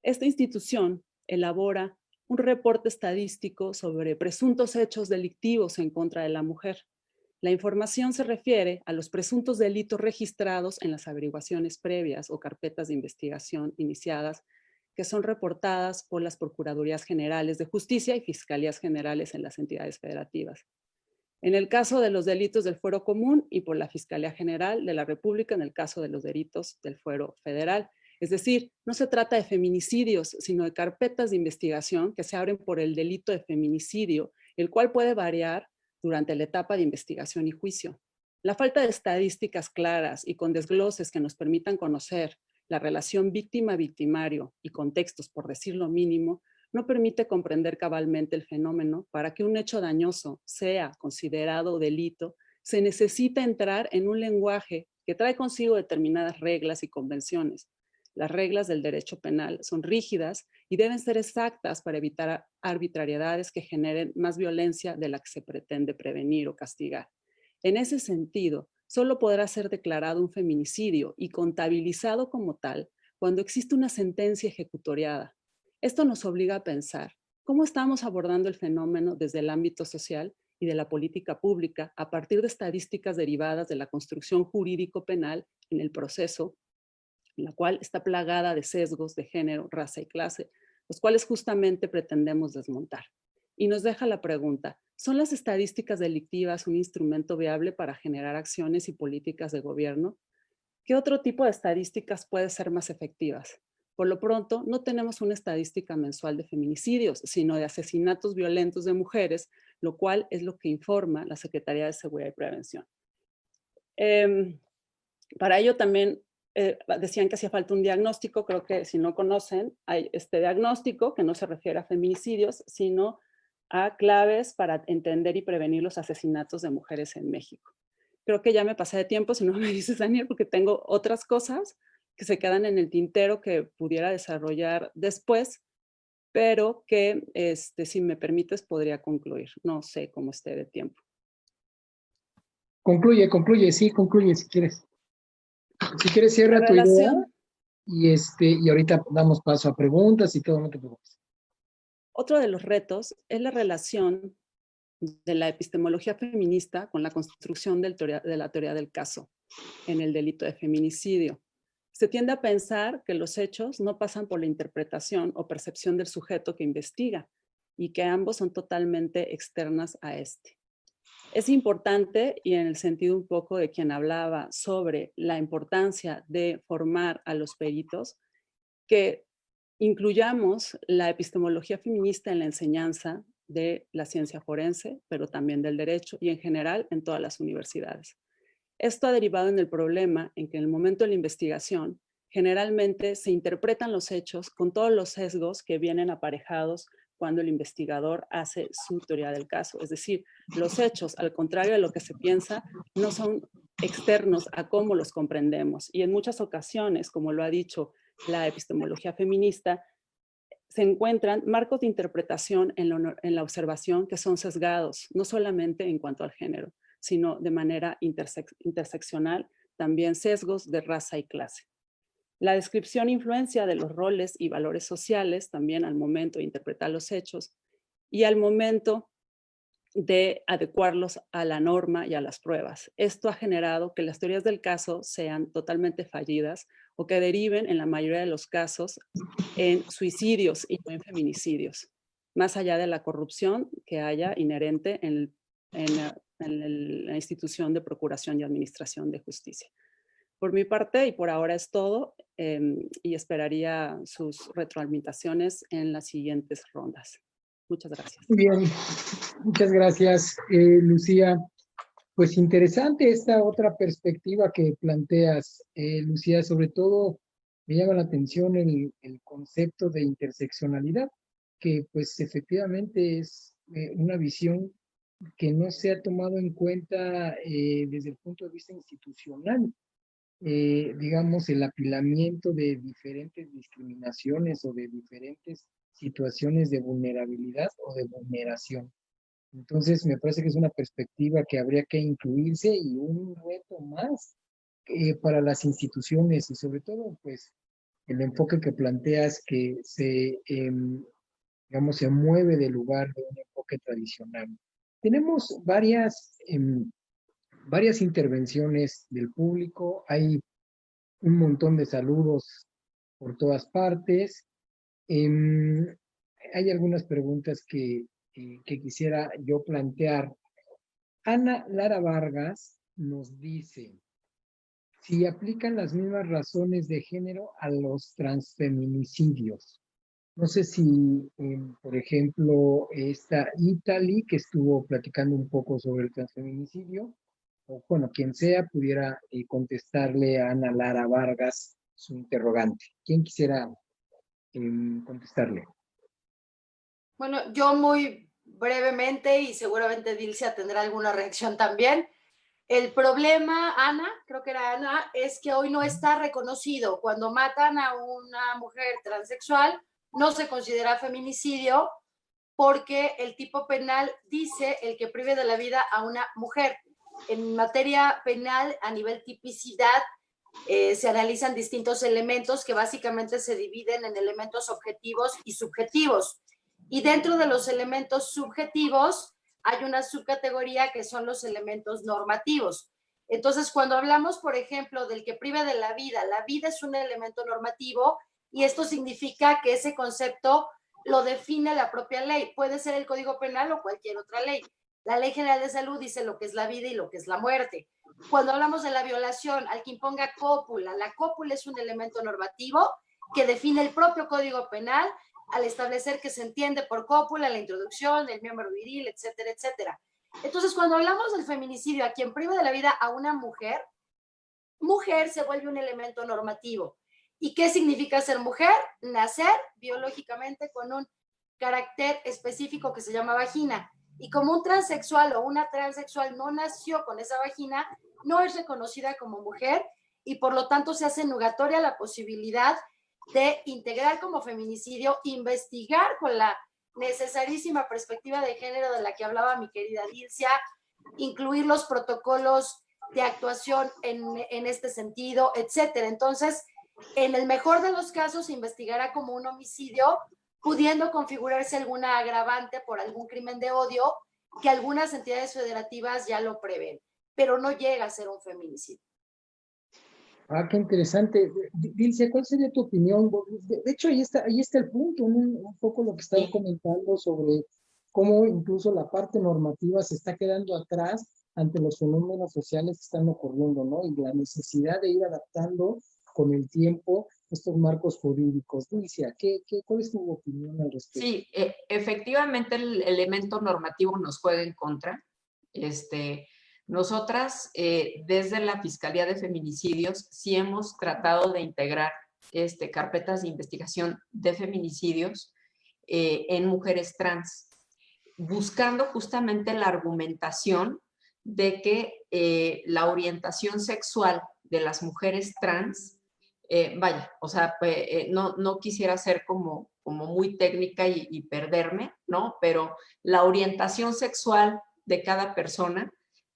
Esta institución elabora un reporte estadístico sobre presuntos hechos delictivos en contra de la mujer. La información se refiere a los presuntos delitos registrados en las averiguaciones previas o carpetas de investigación iniciadas que son reportadas por las Procuradurías Generales de Justicia y Fiscalías Generales en las entidades federativas. En el caso de los delitos del fuero común y por la Fiscalía General de la República en el caso de los delitos del fuero federal. Es decir, no se trata de feminicidios, sino de carpetas de investigación que se abren por el delito de feminicidio, el cual puede variar durante la etapa de investigación y juicio. La falta de estadísticas claras y con desgloses que nos permitan conocer la relación víctima-victimario y contextos, por decir lo mínimo, no permite comprender cabalmente el fenómeno. Para que un hecho dañoso sea considerado delito, se necesita entrar en un lenguaje que trae consigo determinadas reglas y convenciones. Las reglas del derecho penal son rígidas y deben ser exactas para evitar arbitrariedades que generen más violencia de la que se pretende prevenir o castigar. En ese sentido, solo podrá ser declarado un feminicidio y contabilizado como tal cuando existe una sentencia ejecutoriada. Esto nos obliga a pensar cómo estamos abordando el fenómeno desde el ámbito social y de la política pública a partir de estadísticas derivadas de la construcción jurídico-penal en el proceso, la cual está plagada de sesgos de género, raza y clase, los cuales justamente pretendemos desmontar. Y nos deja la pregunta, ¿son las estadísticas delictivas un instrumento viable para generar acciones y políticas de gobierno? ¿Qué otro tipo de estadísticas puede ser más efectivas? Por lo pronto, no tenemos una estadística mensual de feminicidios, sino de asesinatos violentos de mujeres, lo cual es lo que informa la Secretaría de Seguridad y Prevención. Para ello también decían que hacía falta un diagnóstico. Creo que si no conocen, hay este diagnóstico que no se refiere a feminicidios, sino a claves para entender y prevenir los asesinatos de mujeres en México. Creo que ya me pasé de tiempo, si no me dices, Daniel, porque tengo otras cosas que se quedan en el tintero que pudiera desarrollar después, pero que, si me permites, podría concluir. No sé cómo esté de tiempo. Concluye, sí, concluye si quieres. Si quieres, cierra tu idea y ahorita damos paso a preguntas y todo, no te preocupes. Otro de los retos es la relación de la epistemología feminista con la construcción de la teoría del caso en el delito de feminicidio. Se tiende a pensar que los hechos no pasan por la interpretación o percepción del sujeto que investiga y que ambos son totalmente externas a este. Es importante, y en el sentido un poco de quien hablaba sobre la importancia de formar a los peritos, que incluyamos la epistemología feminista en la enseñanza de la ciencia forense, pero también del derecho y en general en todas las universidades. Esto ha derivado en el problema en que en el momento de la investigación generalmente se interpretan los hechos con todos los sesgos que vienen aparejados cuando el investigador hace su teoría del caso. Es decir, los hechos, al contrario de lo que se piensa, no son externos a cómo los comprendemos. Y en muchas ocasiones, como lo ha dicho la epistemología feminista, se encuentran marcos de interpretación en la observación que son sesgados, no solamente en cuanto al género, sino de manera interseccional, también sesgos de raza y clase. La descripción influencia de los roles y valores sociales también al momento de interpretar los hechos y al momento de adecuarlos a la norma y a las pruebas. Esto ha generado que las teorías del caso sean totalmente fallidas o que deriven en la mayoría de los casos en suicidios y no en feminicidios, más allá de la corrupción que haya inherente en la institución de procuración y administración de justicia. Por mi parte y por ahora es todo y esperaría sus retroalimentaciones en las siguientes rondas. Muchas gracias. Bien, muchas gracias, Lucía. Pues interesante esta otra perspectiva que planteas, Lucía. Sobre todo me llama la atención el concepto de interseccionalidad, que pues efectivamente es una visión que no se ha tomado en cuenta desde el punto de vista institucional. Digamos, el apilamiento de diferentes discriminaciones o de diferentes situaciones de vulnerabilidad o de vulneración. Entonces, me parece que es una perspectiva que habría que incluirse y un reto más para las instituciones y sobre todo, pues, el enfoque que planteas que digamos, se mueve del lugar de un enfoque tradicional. Tenemos varias intervenciones del público, hay un montón de saludos por todas partes. Hay algunas preguntas que quisiera yo plantear. Ana Lara Vargas nos dice si aplican las mismas razones de género a los transfeminicidios. No sé si, por ejemplo, esta Italy, que estuvo platicando un poco sobre el transfeminicidio, o bueno, quien sea, pudiera contestarle a Ana Lara Vargas su interrogante. ¿Quién quisiera contestarle? Bueno, yo muy brevemente y seguramente Dilcia tendrá alguna reacción también. El problema, Ana, creo que era Ana, es que hoy no está reconocido. Cuando matan a una mujer transexual, no se considera feminicidio porque el tipo penal dice el que prive de la vida a una mujer. En materia penal, a nivel tipicidad, se analizan distintos elementos que básicamente se dividen en elementos objetivos y subjetivos. Y dentro de los elementos subjetivos hay una subcategoría que son los elementos normativos. Entonces, cuando hablamos, por ejemplo, del que priva de la vida es un elemento normativo y esto significa que ese concepto lo define la propia ley. Puede ser el Código Penal o cualquier otra ley. La Ley General de Salud dice lo que es la vida y lo que es la muerte. Cuando hablamos de la violación, al que imponga cópula, la cópula es un elemento normativo que define el propio Código Penal al establecer que se entiende por cópula la introducción del miembro viril, etcétera, etcétera. Entonces, cuando hablamos del feminicidio, a quien priva de la vida a una mujer, mujer se vuelve un elemento normativo. ¿Y qué significa ser mujer? Nacer biológicamente con un carácter específico que se llama vagina. Y como un transexual o una transexual no nació con esa vagina, no es reconocida como mujer y por lo tanto se hace nugatoria la posibilidad de integrar como feminicidio, investigar con la necesarísima perspectiva de género de la que hablaba mi querida Dilcia, incluir los protocolos de actuación en este sentido, etcétera. Entonces, en el mejor de los casos, se investigará como un homicidio, pudiendo configurarse alguna agravante por algún crimen de odio, que algunas entidades federativas ya lo prevén, pero no llega a ser un feminicidio. Ah, qué interesante. Dilcia, ¿cuál sería tu opinión? De hecho, ahí está el punto, un poco lo que estaba comentando sobre cómo incluso la parte normativa se está quedando atrás ante los fenómenos sociales que están ocurriendo, ¿no? Y la necesidad de ir adaptando con el tiempo estos marcos jurídicos. Dilcia, ¿cuál es tu opinión al respecto? Sí, efectivamente el elemento normativo nos juega en contra. Nosotras, desde la Fiscalía de Feminicidios, sí hemos tratado de integrar carpetas de investigación de feminicidios en mujeres trans, buscando justamente la argumentación de que la orientación sexual de las mujeres trans, vaya, o sea, no quisiera ser como muy técnica y perderme, ¿no? Pero la orientación sexual de cada persona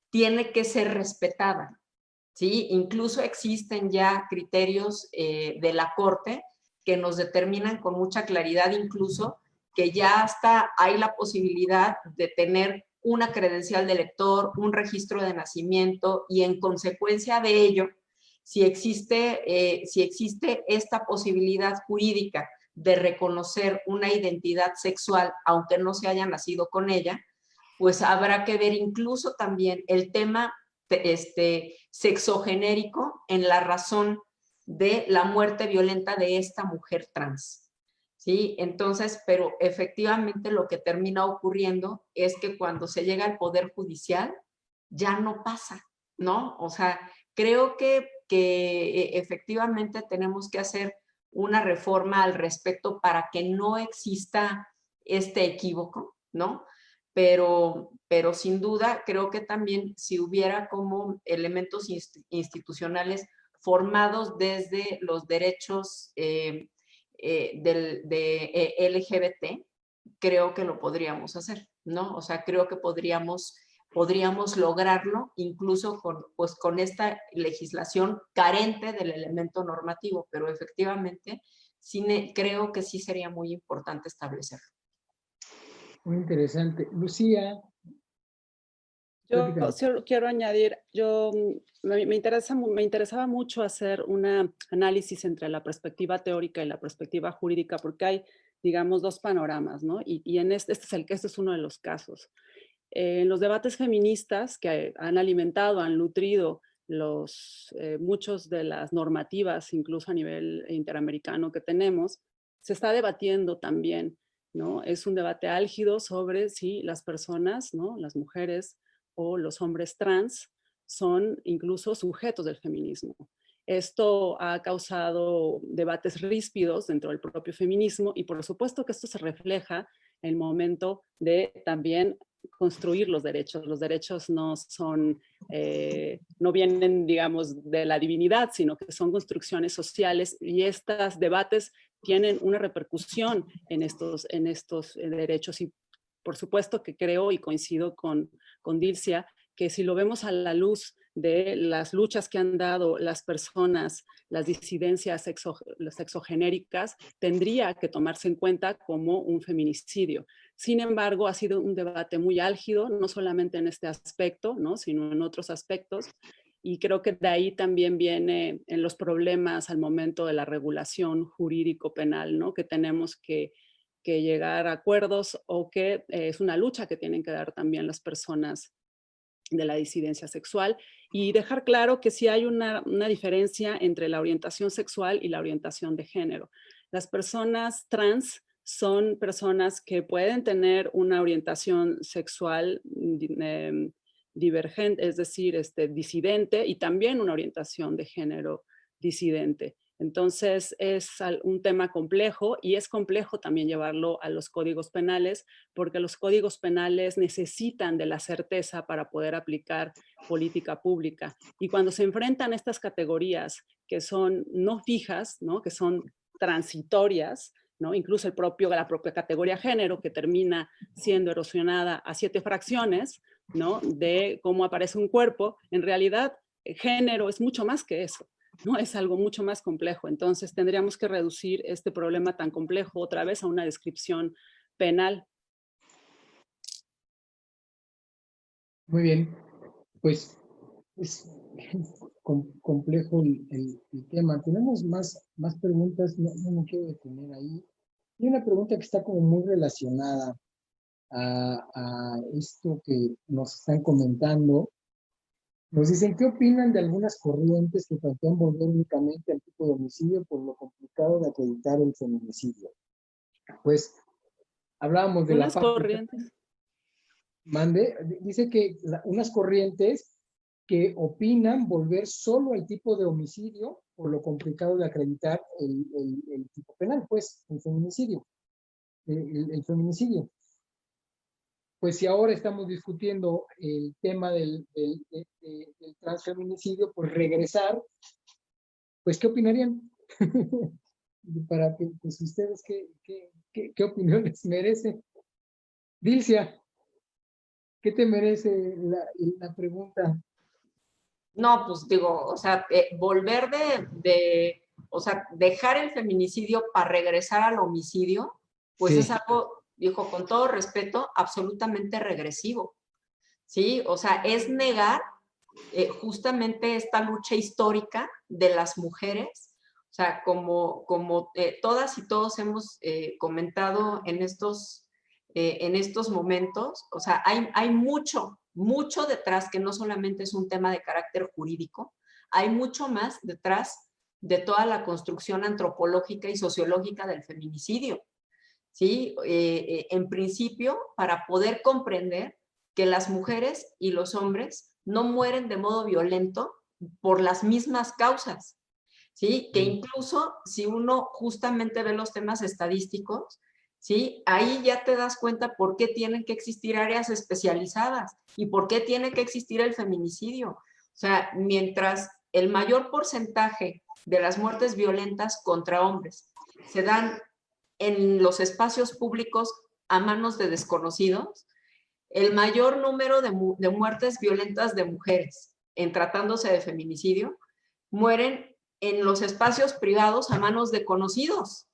tiene que ser respetada, ¿sí? Incluso existen ya criterios de la Corte que nos determinan con mucha claridad incluso que ya hasta hay la posibilidad de tener una credencial de lector, un registro de nacimiento y en consecuencia de ello, si existe esta posibilidad jurídica de reconocer una identidad sexual, aunque no se haya nacido con ella, pues habrá que ver incluso también el tema sexogenérico en la razón de la muerte violenta de esta mujer trans. ¿Sí? Entonces, pero efectivamente lo que termina ocurriendo es que cuando se llega al Poder Judicial ya no pasa, ¿no? O sea, creo que efectivamente tenemos que hacer una reforma al respecto para que no exista este equívoco, ¿no? Pero sin duda creo que también si hubiera como elementos institucionales formados desde los derechos de LGBT, creo que lo podríamos hacer, ¿no? O sea, creo que podríamos lograrlo incluso con esta legislación carente del elemento normativo, pero efectivamente sí, creo que sí sería muy importante establecerlo. Muy interesante. Lucía. Yo solo quiero añadir, me interesaba mucho hacer un análisis entre la perspectiva teórica y la perspectiva jurídica, porque hay, digamos, dos panoramas, ¿no? Y en este es uno de los casos. En los debates feministas que han alimentado, han nutrido muchos de las normativas, incluso a nivel interamericano que tenemos, se está debatiendo también, ¿no? Es un debate álgido sobre si las personas, ¿no? Las mujeres o los hombres trans son incluso sujetos del feminismo. Esto ha causado debates ríspidos dentro del propio feminismo y por supuesto que esto se refleja en el momento de también construir los derechos. Los derechos no vienen, digamos, de la divinidad, sino que son construcciones sociales y estos debates tienen una repercusión en estos derechos. Y por supuesto que creo y coincido con Dilcia, que si lo vemos a la luz de las luchas que han dado las personas, las disidencias sexogenéricas, tendría que tomarse en cuenta como un feminicidio. Sin embargo, ha sido un debate muy álgido, no solamente en este aspecto, ¿no? Sino en otros aspectos. Y creo que de ahí también viene en los problemas al momento de la regulación jurídico-penal, ¿no? Que tenemos que llegar a acuerdos o que es una lucha que tienen que dar también las personas de la disidencia sexual y dejar claro que sí hay una diferencia entre la orientación sexual y la orientación de género. Las personas trans son personas que pueden tener una orientación sexual divergente, es decir, disidente, y también una orientación de género disidente. Entonces es un tema complejo y es complejo también llevarlo a los códigos penales porque los códigos penales necesitan de la certeza para poder aplicar política pública. Y cuando se enfrentan estas categorías que son no fijas, ¿no? Que son transitorias, ¿no? Incluso la propia categoría género que termina siendo erosionada a 7 fracciones, ¿no? De cómo aparece un cuerpo, en realidad género es mucho más que eso. ¿No? Es algo mucho más complejo. Entonces tendríamos que reducir este problema tan complejo otra vez a una descripción penal. Muy bien. Pues es complejo el tema. Tenemos más preguntas, no me quiero detener ahí. Hay una pregunta que está como muy relacionada a esto que nos están comentando. Nos dicen, ¿qué opinan de algunas corrientes que plantean volver únicamente al tipo de homicidio por lo complicado de acreditar el feminicidio? Pues hablábamos de unas corrientes. Dice que unas corrientes que opinan volver solo al tipo de homicidio por lo complicado de acreditar el tipo penal, pues, el feminicidio. el feminicidio. Pues si ahora estamos discutiendo el tema del transfeminicidio, pues regresar, pues ¿qué opinarían? Para que pues ustedes, ¿qué opinión les merece? Dilcia, ¿qué te merece la pregunta? No, pues digo, o sea, volver o sea, dejar el feminicidio para regresar al homicidio, pues Sí. es algo, dijo, con todo respeto, absolutamente regresivo, ¿sí? O sea, es negar justamente esta lucha histórica de las mujeres, o sea, como todas y todos hemos comentado en estos momentos, o sea, hay mucho detrás que no solamente es un tema de carácter jurídico, hay mucho más detrás de toda la construcción antropológica y sociológica del feminicidio, ¿sí? En principio, para poder comprender que las mujeres y los hombres no mueren de modo violento por las mismas causas, ¿sí? Que incluso si uno justamente ve los temas estadísticos, ¿sí? Ahí ya te das cuenta por qué tienen que existir áreas especializadas y por qué tiene que existir el feminicidio. O sea, mientras el mayor porcentaje de las muertes violentas contra hombres se dan en los espacios públicos a manos de desconocidos, el mayor número de muertes violentas de mujeres en tratándose de feminicidio mueren en los espacios privados a manos de conocidos.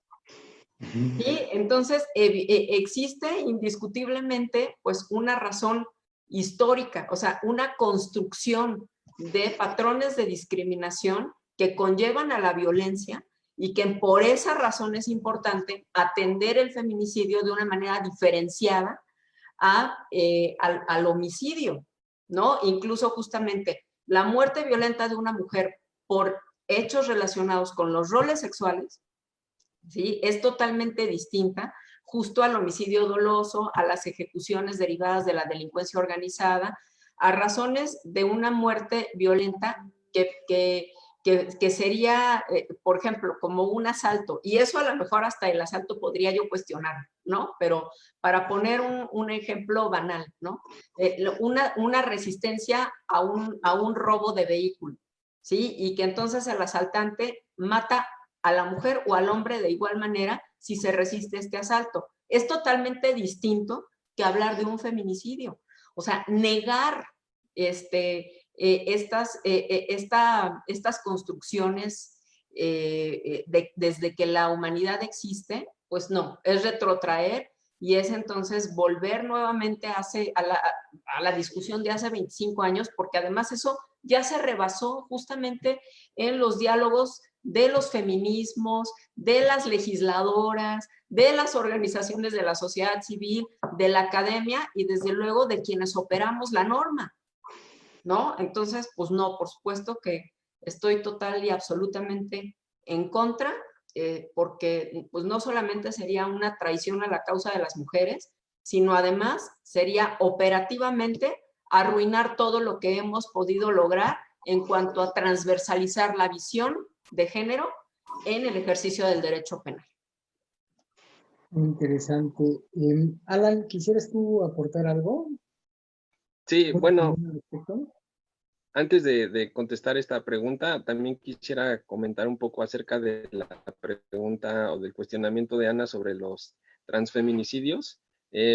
¿Sí? Entonces, existe indiscutiblemente pues una razón histórica, o sea, una construcción de patrones de discriminación que conllevan a la violencia y que por esa razón es importante atender el feminicidio de una manera diferenciada al homicidio, ¿no? Incluso justamente la muerte violenta de una mujer por hechos relacionados con los roles sexuales, ¿sí? Es totalmente distinta justo al homicidio doloso, a las ejecuciones derivadas de la delincuencia organizada, a razones de una muerte violenta que sería, por ejemplo, como un asalto, y eso a lo mejor hasta el asalto podría yo cuestionar, ¿no? Pero para poner un ejemplo banal, ¿no? Una resistencia a un robo de vehículo, ¿sí? Y que entonces el asaltante mata a la mujer o al hombre de igual manera si se resiste este asalto. Es totalmente distinto que hablar de un feminicidio. O sea, negar estas construcciones desde que la humanidad existe, pues no, es retrotraer y es entonces volver nuevamente a la discusión de hace 25 años, porque además eso ya se rebasó justamente en los diálogos de los feminismos, de las legisladoras, de las organizaciones de la sociedad civil, de la academia y desde luego de quienes operamos la norma, ¿no? Entonces, pues no, por supuesto que estoy total y absolutamente en contra, porque pues no solamente sería una traición a la causa de las mujeres, sino además sería operativamente arruinar todo lo que hemos podido lograr en cuanto a transversalizar la visión de género en el ejercicio del derecho penal. Interesante. Alan, ¿quisieras tú aportar algo? Sí, bueno, antes de contestar esta pregunta, también quisiera comentar un poco acerca de la pregunta o del cuestionamiento de Ana sobre los transfeminicidios.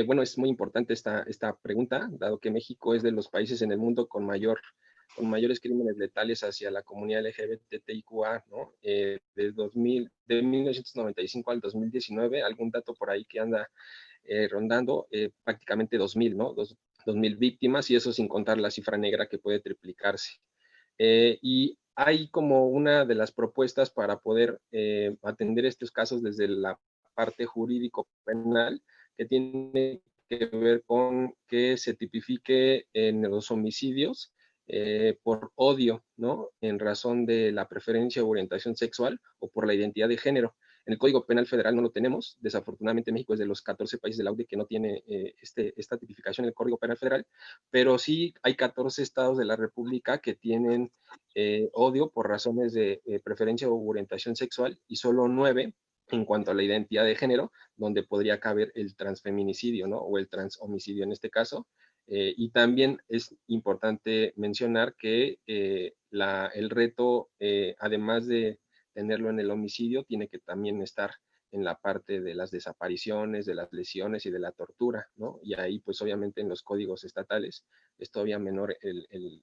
Bueno, es muy importante esta pregunta, dado que México es de los países en el mundo con mayores crímenes letales hacia la comunidad LGBTIQA, ¿no? De 1995 al 2019, algún dato por ahí que anda rondando, prácticamente 2.000, ¿no? 2.000 víctimas, y eso sin contar la cifra negra que puede triplicarse. Y hay como una de las propuestas para poder atender estos casos desde la parte jurídico-penal, que tiene que ver con que se tipifique en los homicidios por odio, ¿no? En razón de la preferencia o orientación sexual o por la identidad de género. En el Código Penal Federal no lo tenemos. Desafortunadamente, México es de los 14 países de la OCDE que no tiene esta tipificación en el Código Penal Federal, pero sí hay 14 estados de la República que tienen odio por razones de preferencia o orientación sexual, y solo 9 en cuanto a la identidad de género, donde podría caber el transfeminicidio, ¿no? O el transhomicidio en este caso. Y también es importante mencionar que el reto, además de tenerlo en el homicidio, tiene que también estar en la parte de las desapariciones, de las lesiones y de la tortura, ¿no? Y ahí, pues obviamente en los códigos estatales es todavía menor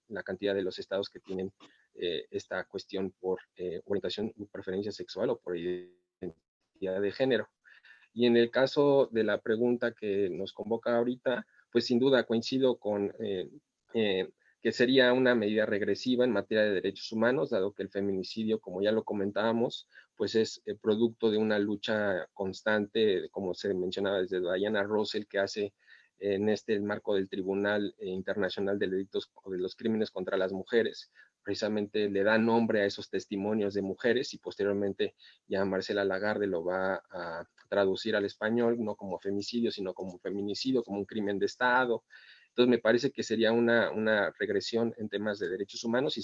la cantidad de los estados que tienen esta cuestión por orientación o preferencia sexual o por identidad de género. Y en el caso de la pregunta que nos convoca ahorita, pues sin duda coincido con que sería una medida regresiva en materia de derechos humanos, dado que el feminicidio, como ya lo comentábamos, pues es producto de una lucha constante, como se mencionaba desde Diana Russell, que hace en el marco del Tribunal Internacional de Delitos o de los Crímenes contra las Mujeres, precisamente le da nombre a esos testimonios de mujeres y posteriormente ya Marcela Lagarde lo va a traducir al español, no como femicidio, sino como feminicidio, como un crimen de Estado. Entonces me parece que sería una regresión en temas de derechos humanos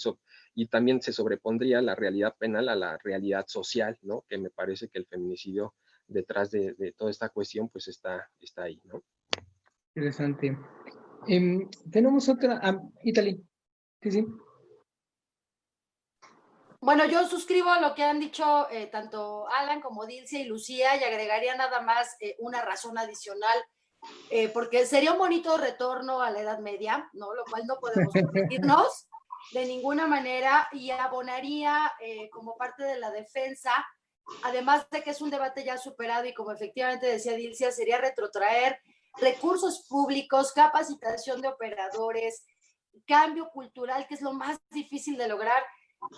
y también se sobrepondría la realidad penal a la realidad social, ¿no? Que me parece que el feminicidio detrás de toda esta cuestión pues está ahí, ¿no? Interesante. Tenemos otra, Italy. Sí, sí. Bueno, yo suscribo lo que han dicho tanto Alan como Dilcia y Lucía y agregaría nada más una razón adicional, porque sería un bonito retorno a la Edad Media, ¿no? Lo cual no podemos permitirnos de ninguna manera y abonaría como parte de la defensa, además de que es un debate ya superado y como efectivamente decía Dilcia, sería retrotraer recursos públicos, capacitación de operadores, cambio cultural, que es lo más difícil de lograr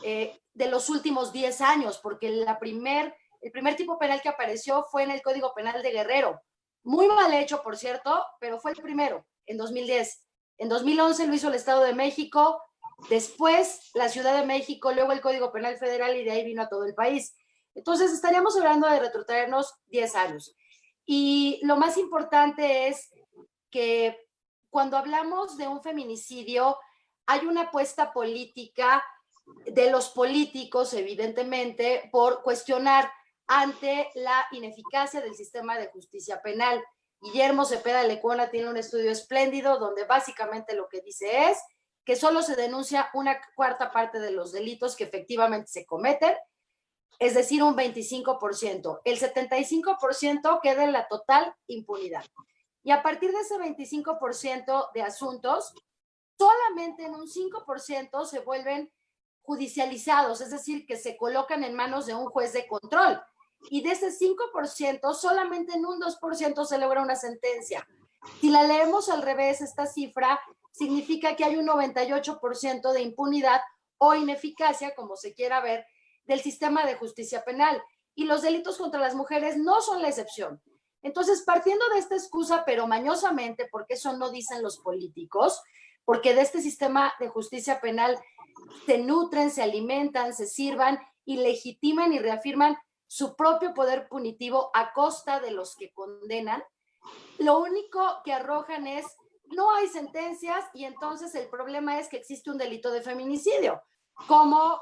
de los últimos 10 años, porque el primer tipo penal que apareció fue en el Código Penal de Guerrero. Muy mal hecho, por cierto, pero fue el primero, en 2010. En 2011 lo hizo el Estado de México, después la Ciudad de México, luego el Código Penal Federal y de ahí vino a todo el país. Entonces estaríamos hablando de retrotraernos 10 años. Y lo más importante es que cuando hablamos de un feminicidio, hay una apuesta política de los políticos, evidentemente, por cuestionar ante la ineficacia del sistema de justicia penal. Guillermo Cepeda Lecona tiene un estudio espléndido donde básicamente lo que dice es que solo se denuncia una cuarta parte de los delitos que efectivamente se cometen, es decir, un 25%. El 75% queda en la total impunidad. Y a partir de ese 25% de asuntos, solamente en un 5% se vuelven judicializados, es decir, que se colocan en manos de un juez de control. Y de ese 5%, solamente en un 2% se logra una sentencia. Si la leemos al revés, esta cifra significa que hay un 98% de impunidad o ineficacia, como se quiera ver, del sistema de justicia penal. Y los delitos contra las mujeres no son la excepción. Entonces, partiendo de esta excusa, pero mañosamente, porque eso no dicen los políticos, porque de este sistema de justicia penal se nutren, se alimentan, se sirvan y legitiman y reafirman su propio poder punitivo a costa de los que condenan, lo único que arrojan es, no hay sentencias y entonces el problema es que existe un delito de feminicidio, como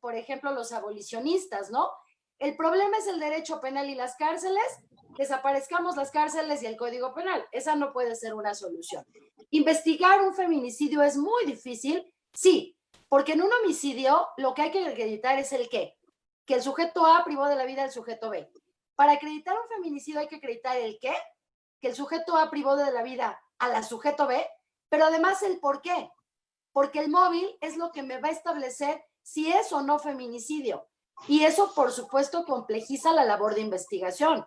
por ejemplo los abolicionistas, ¿no? El problema es el derecho penal y las cárceles, desaparezcamos las cárceles y el Código Penal. Esa no puede ser una solución. Investigar un feminicidio es muy difícil, sí, porque en un homicidio lo que hay que acreditar es el qué, que el sujeto A privó de la vida al sujeto B. Para acreditar un feminicidio hay que acreditar el qué, que el sujeto A privó de la vida a la sujeto B, pero además el por qué, porque el móvil es lo que me va a establecer si es o no feminicidio. Y eso, por supuesto, complejiza la labor de investigación.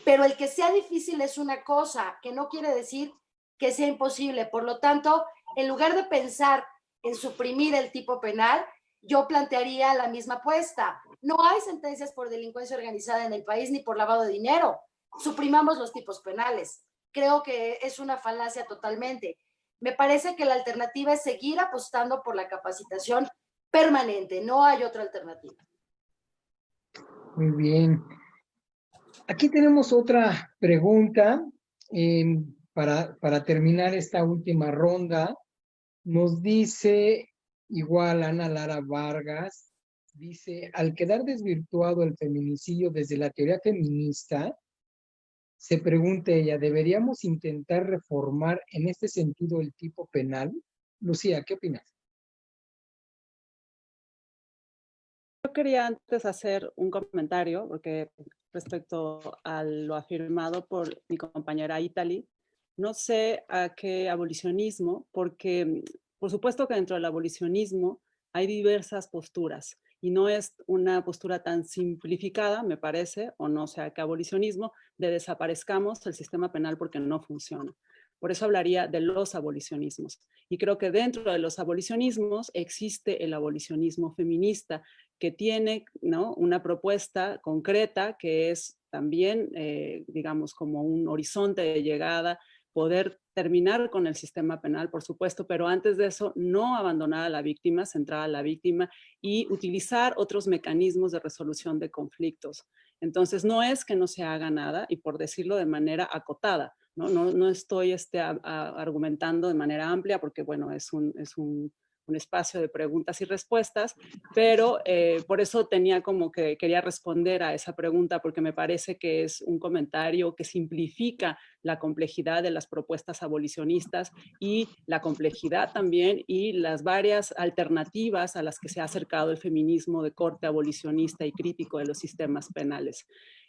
Pero el que sea difícil es una cosa, que no quiere decir que sea imposible. Por lo tanto, en lugar de pensar en suprimir el tipo penal, yo plantearía la misma apuesta. No hay sentencias por delincuencia organizada en el país ni por lavado de dinero. Suprimamos los tipos penales. Creo que es una falacia totalmente. Me parece que la alternativa es seguir apostando por la capacitación permanente. No hay otra alternativa. Muy bien. Aquí tenemos otra pregunta para terminar esta última ronda. Nos dice igual Ana Lara Vargas, dice, al quedar desvirtuado el feminicidio desde la teoría feminista, se pregunta ella, ¿deberíamos intentar reformar en este sentido el tipo penal? Lucía, ¿qué opinas? Yo quería antes hacer un comentario, porque respecto a lo afirmado por mi compañera Italy, no sé a qué abolicionismo, porque por supuesto que dentro del abolicionismo hay diversas posturas y no es una postura tan simplificada, me parece, o no sé a qué abolicionismo, de desaparezcamos el sistema penal porque no funciona. Por eso hablaría de los abolicionismos. Y creo que dentro de los abolicionismos existe el abolicionismo feminista, que tiene, ¿no?, una propuesta concreta que es también, digamos, como un horizonte de llegada, poder terminar con el sistema penal, por supuesto, pero antes de eso no abandonar a la víctima, centrar a la víctima y utilizar otros mecanismos de resolución de conflictos. Entonces, no es que no se haga nada, y por decirlo de manera acotada, no estoy argumentando de manera amplia porque, bueno, es un espacio de preguntas y respuestas, pero por eso tenía como que quería responder a esa pregunta, porque me parece que es un comentario que simplifica la complejidad de las propuestas abolicionistas y la complejidad también y las varias alternativas a las que se ha acercado el feminismo de corte abolicionista y crítico de los sistemas penales.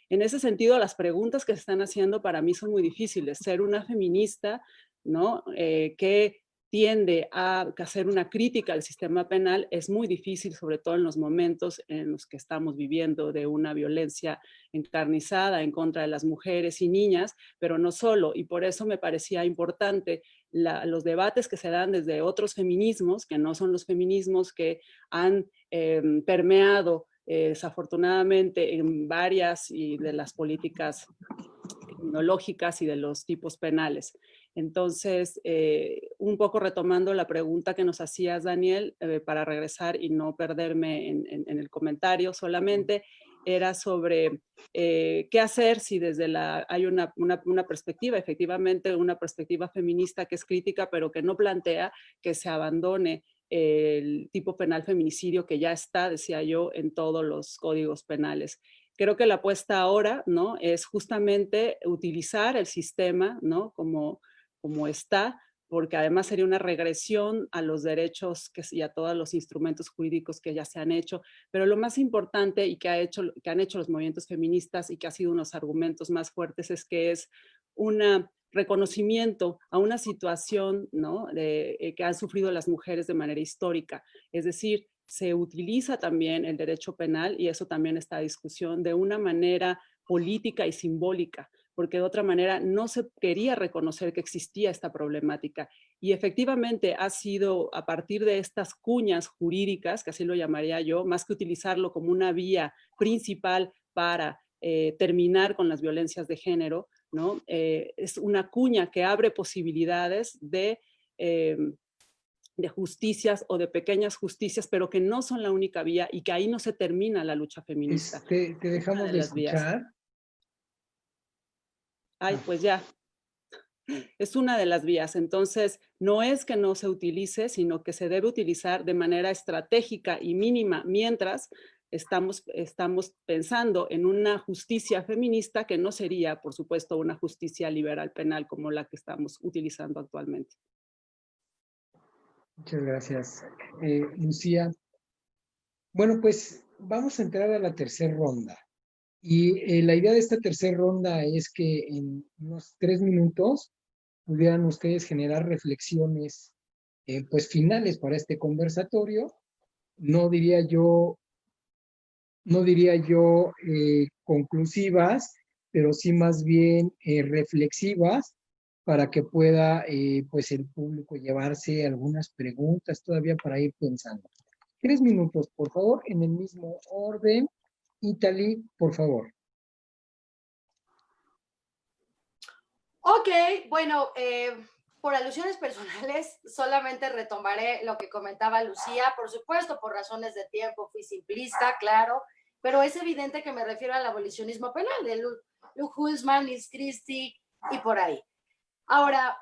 En ese sentido, las preguntas que se están haciendo para mí son muy difíciles. Ser una feminista, ¿no?, que tiende a hacer una crítica al sistema penal es muy difícil, sobre todo en los momentos en los que estamos viviendo de una violencia encarnizada en contra de las mujeres y niñas, pero no solo, y por eso me parecía importante los debates que se dan desde otros feminismos, que no son los feminismos que han permeado desafortunadamente en varias y de las políticas criminológicas y de los tipos penales. Entonces, un poco retomando la pregunta que nos hacías, Daniel, para regresar y no perderme en el comentario solamente, era sobre qué hacer si desde hay una perspectiva, efectivamente una perspectiva feminista que es crítica, pero que no plantea que se abandone el tipo penal feminicidio que ya está, decía yo, en todos los códigos penales. Creo que la apuesta ahora, ¿no?, es justamente utilizar el sistema, ¿no?, como está, porque además sería una regresión a los derechos y a todos los instrumentos jurídicos que ya se han hecho. Pero lo más importante y que han hecho los movimientos feministas y que ha sido unos argumentos más fuertes es que es un reconocimiento a una situación, ¿no?, que han sufrido las mujeres de manera histórica. Es decir, se utiliza también el derecho penal, y eso también está a discusión, de una manera política y simbólica, porque de otra manera no se quería reconocer que existía esta problemática. Y efectivamente ha sido a partir de estas cuñas jurídicas, que así lo llamaría yo, más que utilizarlo como una vía principal para terminar con las violencias de género, ¿no? Es una cuña que abre posibilidades de justicias o de pequeñas justicias, pero que no son la única vía y que ahí no se termina la lucha feminista. Te dejamos de escuchar. Ay, pues ya. Es una de las vías. Entonces, no es que no se utilice, sino que se debe utilizar de manera estratégica y mínima, mientras estamos pensando en una justicia feminista que no sería, por supuesto, una justicia liberal penal como la que estamos utilizando actualmente. Muchas gracias. Lucía. Bueno, pues vamos a entrar a la tercera ronda. Y la idea de esta tercera ronda es que en unos 3 minutos pudieran ustedes generar reflexiones pues finales para este conversatorio. No diría yo conclusivas, pero sí más bien reflexivas, para que pueda pues el público llevarse algunas preguntas todavía para ir pensando. 3 minutos, por favor, en el mismo orden. Italy, por favor. Ok, bueno, por alusiones personales, solamente retomaré lo que comentaba Lucía. Por supuesto, por razones de tiempo fui simplista, claro, pero es evidente que me refiero al abolicionismo penal, de Luke Hulsman, Liz Christie y por ahí. Ahora,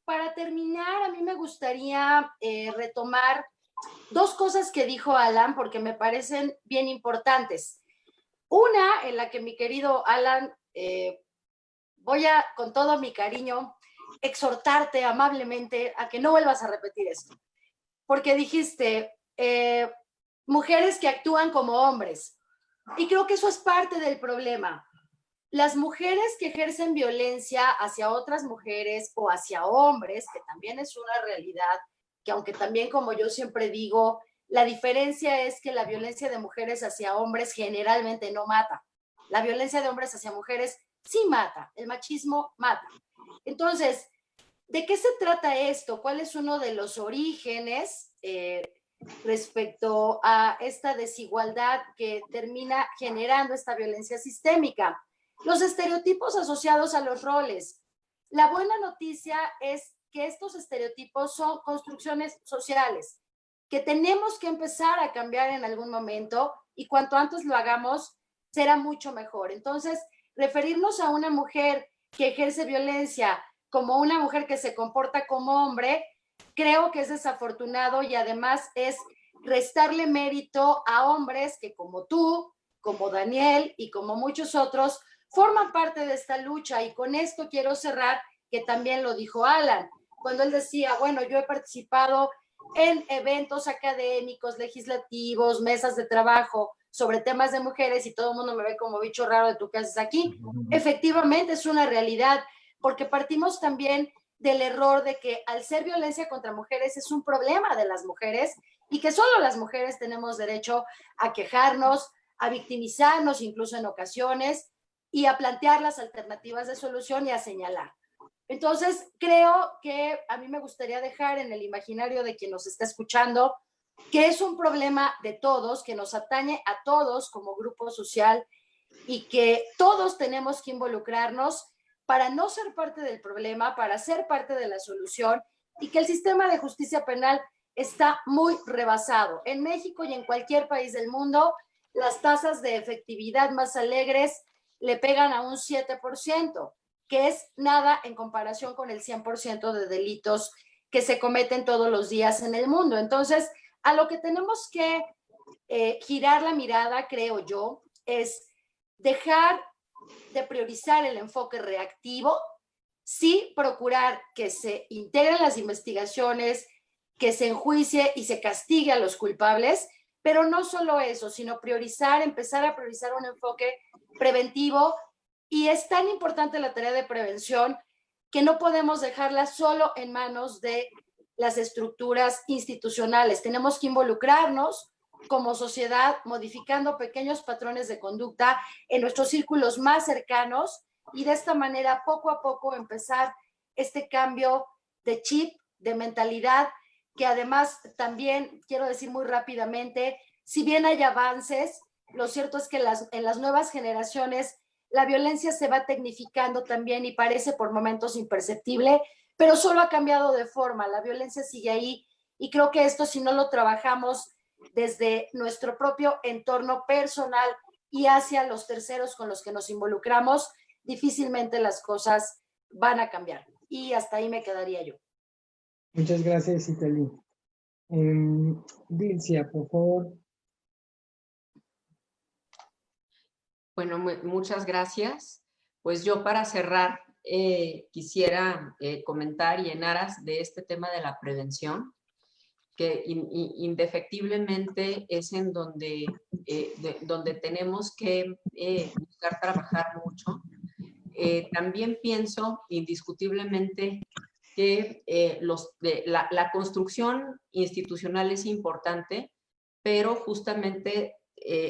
para terminar, a mí me gustaría retomar dos cosas que dijo Alan porque me parecen bien importantes. Una en la que mi querido Alan, voy a, con todo mi cariño, exhortarte amablemente a que no vuelvas a repetir esto. Porque dijiste, mujeres que actúan como hombres. Y creo que eso es parte del problema. Las mujeres que ejercen violencia hacia otras mujeres o hacia hombres, que también es una realidad, que aunque también, como yo siempre digo, la diferencia es que la violencia de mujeres hacia hombres generalmente no mata. La violencia de hombres hacia mujeres sí mata. El machismo mata. Entonces, ¿de qué se trata esto? ¿Cuál es uno de los orígenes respecto a esta desigualdad que termina generando esta violencia sistémica? Los estereotipos asociados a los roles. La buena noticia es que estos estereotipos son construcciones sociales que tenemos que empezar a cambiar en algún momento, y cuanto antes lo hagamos, será mucho mejor. Entonces, referirnos a una mujer que ejerce violencia como una mujer que se comporta como hombre, creo que es desafortunado, y además es restarle mérito a hombres que, como tú, como Daniel y como muchos otros, forman parte de esta lucha. Y con esto quiero cerrar, que también lo dijo Alan, cuando él decía, bueno, yo he participado en eventos académicos, legislativos, mesas de trabajo sobre temas de mujeres y todo el mundo me ve como bicho raro de tú qué haces aquí. Efectivamente es una realidad, porque partimos también del error de que al ser violencia contra mujeres es un problema de las mujeres y que solo las mujeres tenemos derecho a quejarnos, a victimizarnos incluso en ocasiones, y a plantear las alternativas de solución y a señalar. Entonces, creo que a mí me gustaría dejar en el imaginario de quien nos está escuchando que es un problema de todos, que nos atañe a todos como grupo social y que todos tenemos que involucrarnos para no ser parte del problema, para ser parte de la solución, y que el sistema de justicia penal está muy rebasado. En México y en cualquier país del mundo, las tasas de efectividad más alegres le pegan a un 7%, que es nada en comparación con el 100% de delitos que se cometen todos los días en el mundo. Entonces, a lo que tenemos que girar la mirada, creo yo, es dejar de priorizar el enfoque reactivo, sí procurar que se integren las investigaciones, que se enjuicie y se castigue a los culpables, pero no solo eso, sino priorizar, empezar a priorizar un enfoque preventivo. Y es tan importante la tarea de prevención que no podemos dejarla solo en manos de las estructuras institucionales. Tenemos que involucrarnos como sociedad, modificando pequeños patrones de conducta en nuestros círculos más cercanos, y de esta manera poco a poco empezar este cambio de chip, de mentalidad, que además también quiero decir muy rápidamente, si bien hay avances, lo cierto es que en las nuevas generaciones la violencia se va tecnificando también y parece por momentos imperceptible, pero solo ha cambiado de forma, la violencia sigue ahí, y creo que esto, si no lo trabajamos desde nuestro propio entorno personal y hacia los terceros con los que nos involucramos, difícilmente las cosas van a cambiar. Y hasta ahí me quedaría yo. Muchas gracias, Italí. Dilcia, por favor. Bueno, muchas gracias. Pues yo, para cerrar, quisiera comentar, y en aras de este tema de la prevención, que indefectiblemente es en donde, donde tenemos que buscar trabajar mucho. También pienso indiscutiblemente que la construcción institucional es importante, pero justamente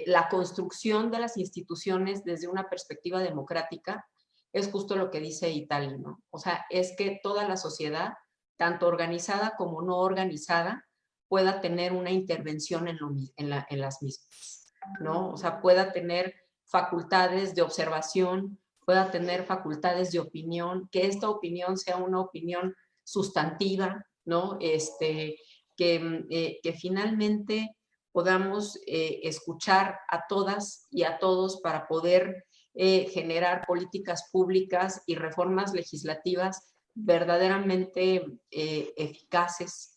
la construcción de las instituciones desde una perspectiva democrática es justo lo que dice Italia, ¿no? O sea, es que toda la sociedad, tanto organizada como no organizada, pueda tener una intervención en las mismas, ¿no? O sea, pueda tener facultades de observación, pueda tener facultades de opinión, que esta opinión sea una opinión sustantiva, ¿no? Que finalmente podamos escuchar a todas y a todos para poder generar políticas públicas y reformas legislativas verdaderamente eficaces.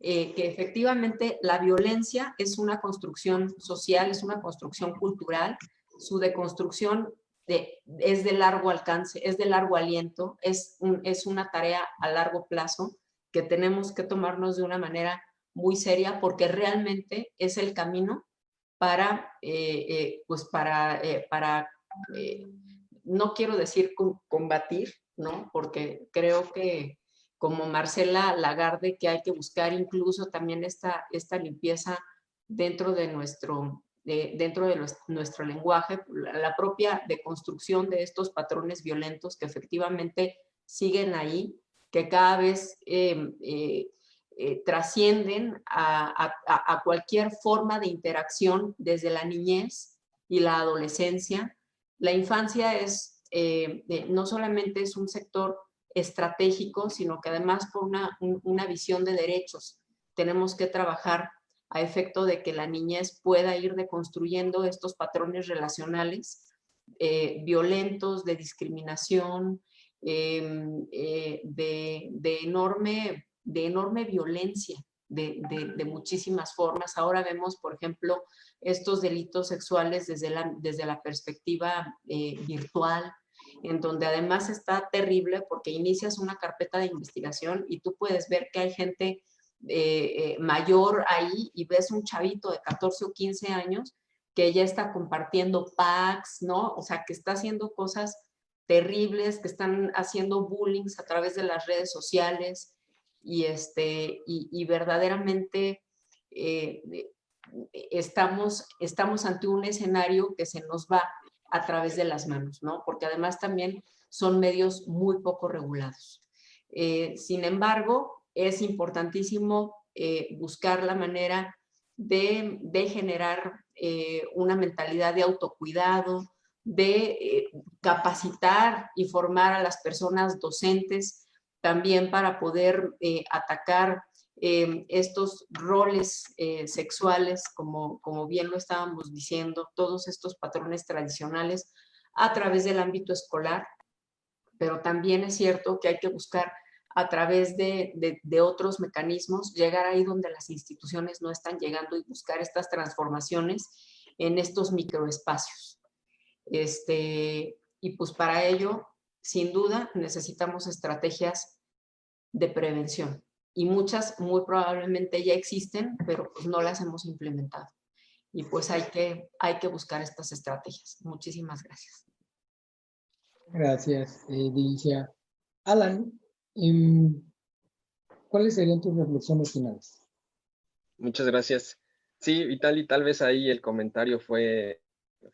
que efectivamente la violencia es una construcción social, es una construcción cultural, su deconstrucción es de largo alcance, es de largo aliento, es una tarea a largo plazo que tenemos que tomarnos de una manera muy seria porque realmente es el camino para, no quiero decir combatir, ¿no? Porque creo que como Marcela Lagarde, que hay que buscar incluso también esta limpieza dentro de nuestro lenguaje, la propia deconstrucción de estos patrones violentos que efectivamente siguen ahí, que cada vez trascienden a cualquier forma de interacción desde la niñez y la adolescencia. La infancia no solamente es un sector estratégico, sino que además por una visión de derechos. Tenemos que trabajar a efecto de que la niñez pueda ir deconstruyendo estos patrones relacionales violentos, de discriminación, de enorme violencia de muchísimas formas. Ahora vemos, por ejemplo, estos delitos sexuales desde la perspectiva virtual, en donde además está terrible porque inicias una carpeta de investigación y tú puedes ver que hay gente mayor ahí y ves un chavito de 14 o 15 años que ya está compartiendo packs, ¿no? O sea, que está haciendo cosas terribles, que están haciendo bullying a través de las redes sociales y verdaderamente estamos ante un escenario que se nos va a través de las manos, ¿no? Porque además también son medios muy poco regulados. Sin embargo, es importantísimo buscar la manera de generar una mentalidad de autocuidado, de capacitar y formar a las personas docentes también para poder atacar estos roles sexuales, como bien lo estábamos diciendo, todos estos patrones tradicionales a través del ámbito escolar, pero también es cierto que hay que buscar a través de otros mecanismos, llegar ahí donde las instituciones no están llegando y buscar estas transformaciones en estos microespacios. Y pues para ello, sin duda, necesitamos estrategias de prevención. Y muchas muy probablemente ya existen, pero pues no las hemos implementado. Y pues hay que buscar estas estrategias. Muchísimas gracias. Gracias, Dilicia. Alan, ¿cuáles serían tus reflexiones finales? Muchas gracias. Sí, y tal vez ahí el comentario fue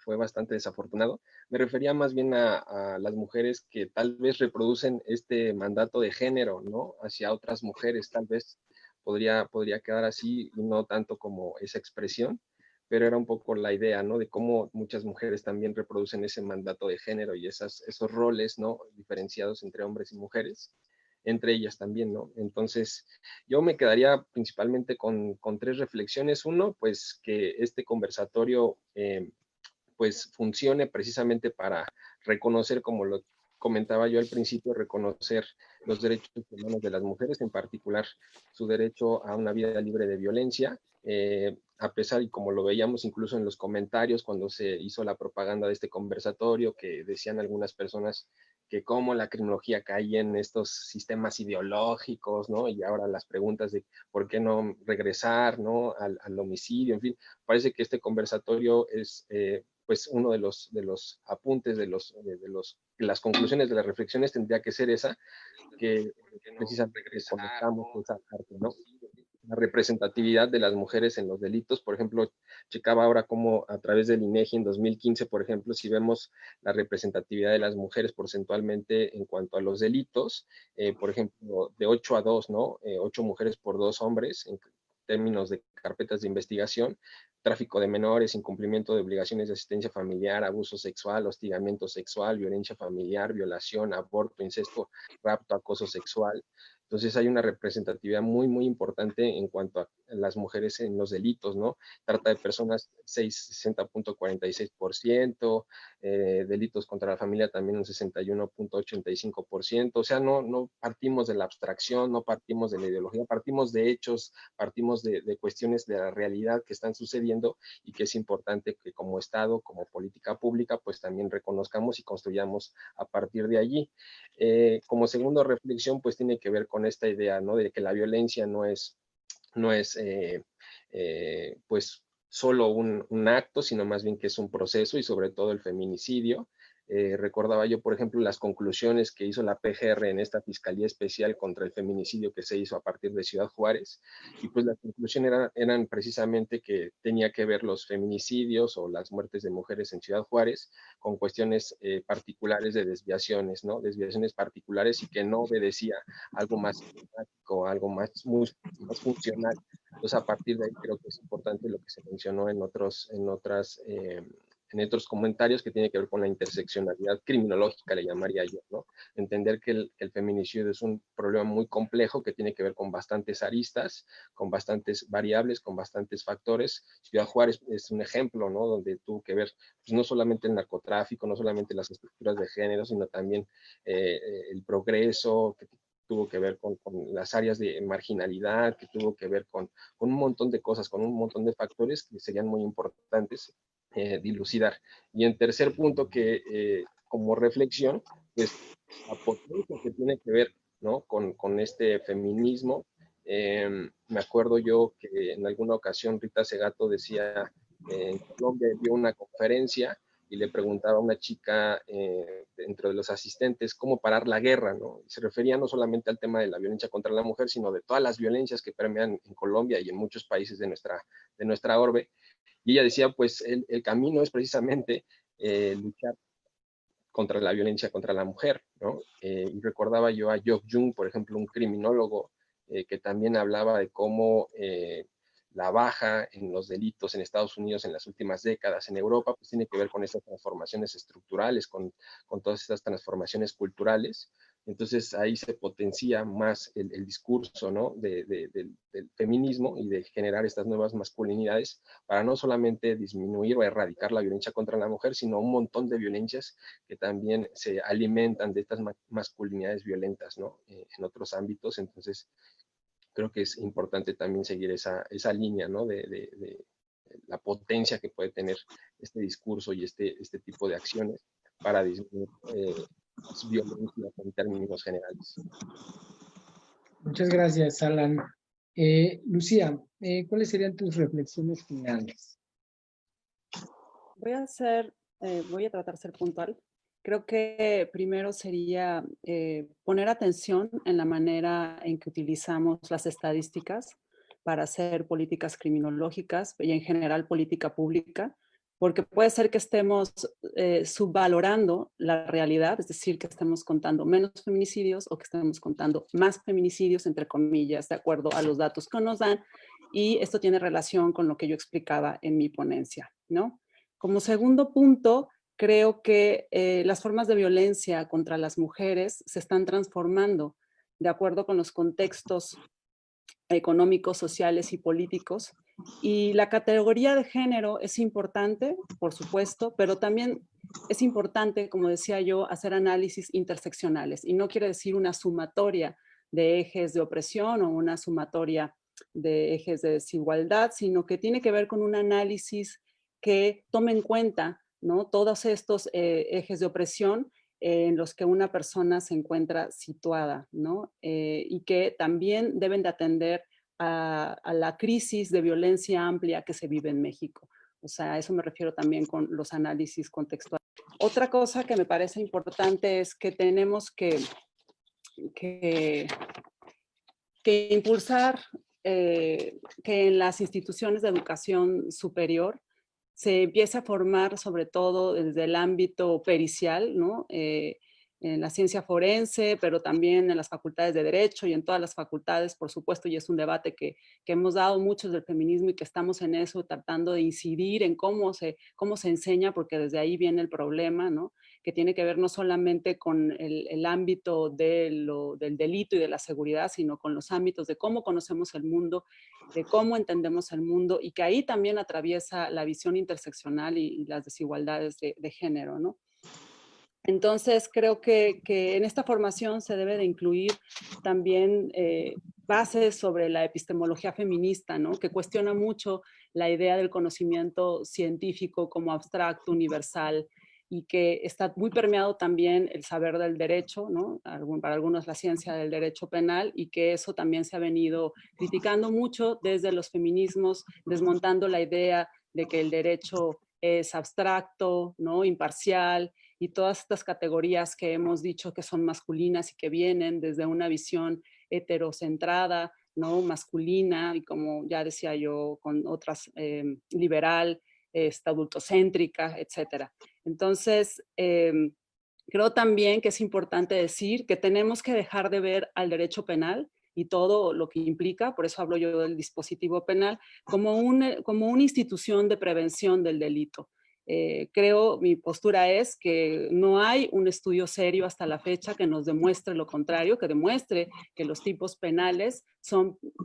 bastante desafortunado. Me refería más bien a las mujeres que tal vez reproducen este mandato de género, ¿no? Hacia otras mujeres, tal vez podría quedar así y no tanto como esa expresión, pero era un poco la idea, ¿no? De cómo muchas mujeres también reproducen ese mandato de género y esos roles, ¿no? Diferenciados entre hombres y mujeres, entre ellas también, ¿no? Entonces, yo me quedaría principalmente con 3 reflexiones. Uno, pues que este conversatorio pues funcione precisamente para reconocer, como lo comentaba yo al principio, reconocer los derechos humanos de las mujeres, en particular su derecho a una vida libre de violencia, a pesar, y como lo veíamos incluso en los comentarios cuando se hizo la propaganda de este conversatorio, que decían algunas personas que cómo la criminología cae en estos sistemas ideológicos, ¿no? Y ahora las preguntas de por qué no regresar, ¿no? Al homicidio, en fin, parece que este conversatorio es pues uno de los apuntes, de las conclusiones de las reflexiones tendría que ser esa, que precisamente conectamos esa parte, ¿no? La representatividad de las mujeres en los delitos. Por ejemplo, checaba ahora cómo a través del INEGI en 2015, por ejemplo, si vemos la representatividad de las mujeres porcentualmente en cuanto a los delitos, por ejemplo, de 8 a 2, ¿no? 8 mujeres por 2 hombres en términos de carpetas de investigación, tráfico de menores, incumplimiento de obligaciones de asistencia familiar, abuso sexual, hostigamiento sexual, violencia familiar, violación, aborto, incesto, rapto, acoso sexual. Entonces hay una representatividad muy, muy importante en cuanto a las mujeres en los delitos, ¿no? Trata de personas 60.46%, delitos contra la familia también un 61.85%, o sea, no partimos de la abstracción, no partimos de la ideología, partimos de hechos, partimos de cuestiones de la realidad que están sucediendo y que es importante que como Estado, como política pública, pues también reconozcamos y construyamos a partir de allí. Como segunda reflexión, pues tiene que ver con esta idea, ¿no? De que la violencia no es pues solo un acto, sino más bien que es un proceso y sobre todo el feminicidio. Recordaba yo, por ejemplo, las conclusiones que hizo la PGR en esta Fiscalía Especial contra el Feminicidio que se hizo a partir de Ciudad Juárez, y pues las conclusiones eran precisamente que tenía que ver los feminicidios o las muertes de mujeres en Ciudad Juárez con cuestiones particulares de desviaciones, ¿no? Desviaciones particulares y que no obedecía algo más sistemático, algo más funcional. Entonces, a partir de ahí creo que es importante lo que se mencionó en otros comentarios que tiene que ver con la interseccionalidad criminológica, le llamaría yo, ¿no? Entender que el feminicidio es un problema muy complejo que tiene que ver con bastantes aristas, con bastantes variables, con bastantes factores. Ciudad Juárez es un ejemplo, ¿no? Donde tuvo que ver pues, no solamente el narcotráfico, no solamente las estructuras de género, sino también el progreso, que tuvo que ver con las áreas de marginalidad, que tuvo que ver con un montón de cosas, con un montón de factores que serían muy importantes dilucidar. Y en tercer punto, que como reflexión, pues la potencia que tiene que ver, ¿no? con este feminismo. Me acuerdo yo que en alguna ocasión Rita Segato decía, en Colombia dio una conferencia y le preguntaba a una chica dentro de los asistentes cómo parar la guerra, ¿no? Y se refería no solamente al tema de la violencia contra la mujer, sino de todas las violencias que permean en Colombia y en muchos países de nuestra orbe. Y ella decía, pues el camino es precisamente luchar contra la violencia contra la mujer, ¿no? Y recordaba yo a Yok Jung, por ejemplo, un criminólogo que también hablaba de cómo la baja en los delitos en Estados Unidos en las últimas décadas, en Europa, pues tiene que ver con estas transformaciones estructurales, con todas estas transformaciones culturales. Entonces ahí se potencia más el discurso, ¿no? del feminismo y de generar estas nuevas masculinidades para no solamente disminuir o erradicar la violencia contra la mujer, sino un montón de violencias que también se alimentan de estas masculinidades violentas, ¿no? En otros ámbitos. Entonces creo que es importante también seguir esa línea, ¿no? de la potencia que puede tener este discurso y este tipo de acciones para disminuir violencia en términos generales. Muchas gracias, Alan. Lucía, ¿cuáles serían tus reflexiones finales? Voy a tratar de ser puntual. Creo que primero sería poner atención en la manera en que utilizamos las estadísticas para hacer políticas criminológicas y en general política pública, porque puede ser que estemos subvalorando la realidad, es decir, que estemos contando menos feminicidios o que estemos contando más feminicidios, entre comillas, de acuerdo a los datos que nos dan, y esto tiene relación con lo que yo explicaba en mi ponencia, ¿no? Como segundo punto, creo que las formas de violencia contra las mujeres se están transformando de acuerdo con los contextos económicos, sociales y políticos. Y la categoría de género es importante, por supuesto, pero también es importante, como decía yo, hacer análisis interseccionales. Y no quiere decir una sumatoria de ejes de opresión o una sumatoria de ejes de desigualdad, sino que tiene que ver con un análisis que tome en cuenta, ¿no? Todos estos ejes de opresión en los que una persona se encuentra situada, ¿no? Y que también deben de atender a la crisis de violencia amplia que se vive en México. O sea, a eso me refiero también con los análisis contextuales. Otra cosa que me parece importante es que tenemos que impulsar que en las instituciones de educación superior se empiece a formar sobre todo desde el ámbito pericial, ¿no? la ciencia forense, pero también en las facultades de Derecho y en todas las facultades, por supuesto, y es un debate que hemos dado muchos del feminismo y que estamos en eso, tratando de incidir en cómo se enseña, porque desde ahí viene el problema, ¿no? Que tiene que ver no solamente con el ámbito del delito y de la seguridad, sino con los ámbitos de cómo conocemos el mundo, de cómo entendemos el mundo, y que ahí también atraviesa la visión interseccional y las desigualdades de género, ¿no? Entonces, creo que en esta formación se debe de incluir también bases sobre la epistemología feminista, ¿no? Que cuestiona mucho la idea del conocimiento científico como abstracto, universal, y que está muy permeado también el saber del derecho, ¿no? Para algunos la ciencia del derecho penal, y que eso también se ha venido criticando mucho desde los feminismos, desmontando la idea de que el derecho es abstracto, ¿no? Imparcial, y todas estas categorías que hemos dicho que son masculinas y que vienen desde una visión heterocentrada, ¿no? Masculina, y como ya decía yo, con otras liberal, adultocéntrica, etcétera. Entonces, creo también que es importante decir que tenemos que dejar de ver al derecho penal y todo lo que implica, por eso hablo yo del dispositivo penal, como una institución de prevención del delito. Creo, mi postura es que no hay un estudio serio hasta la fecha que nos demuestre lo contrario, que demuestre que los tipos penales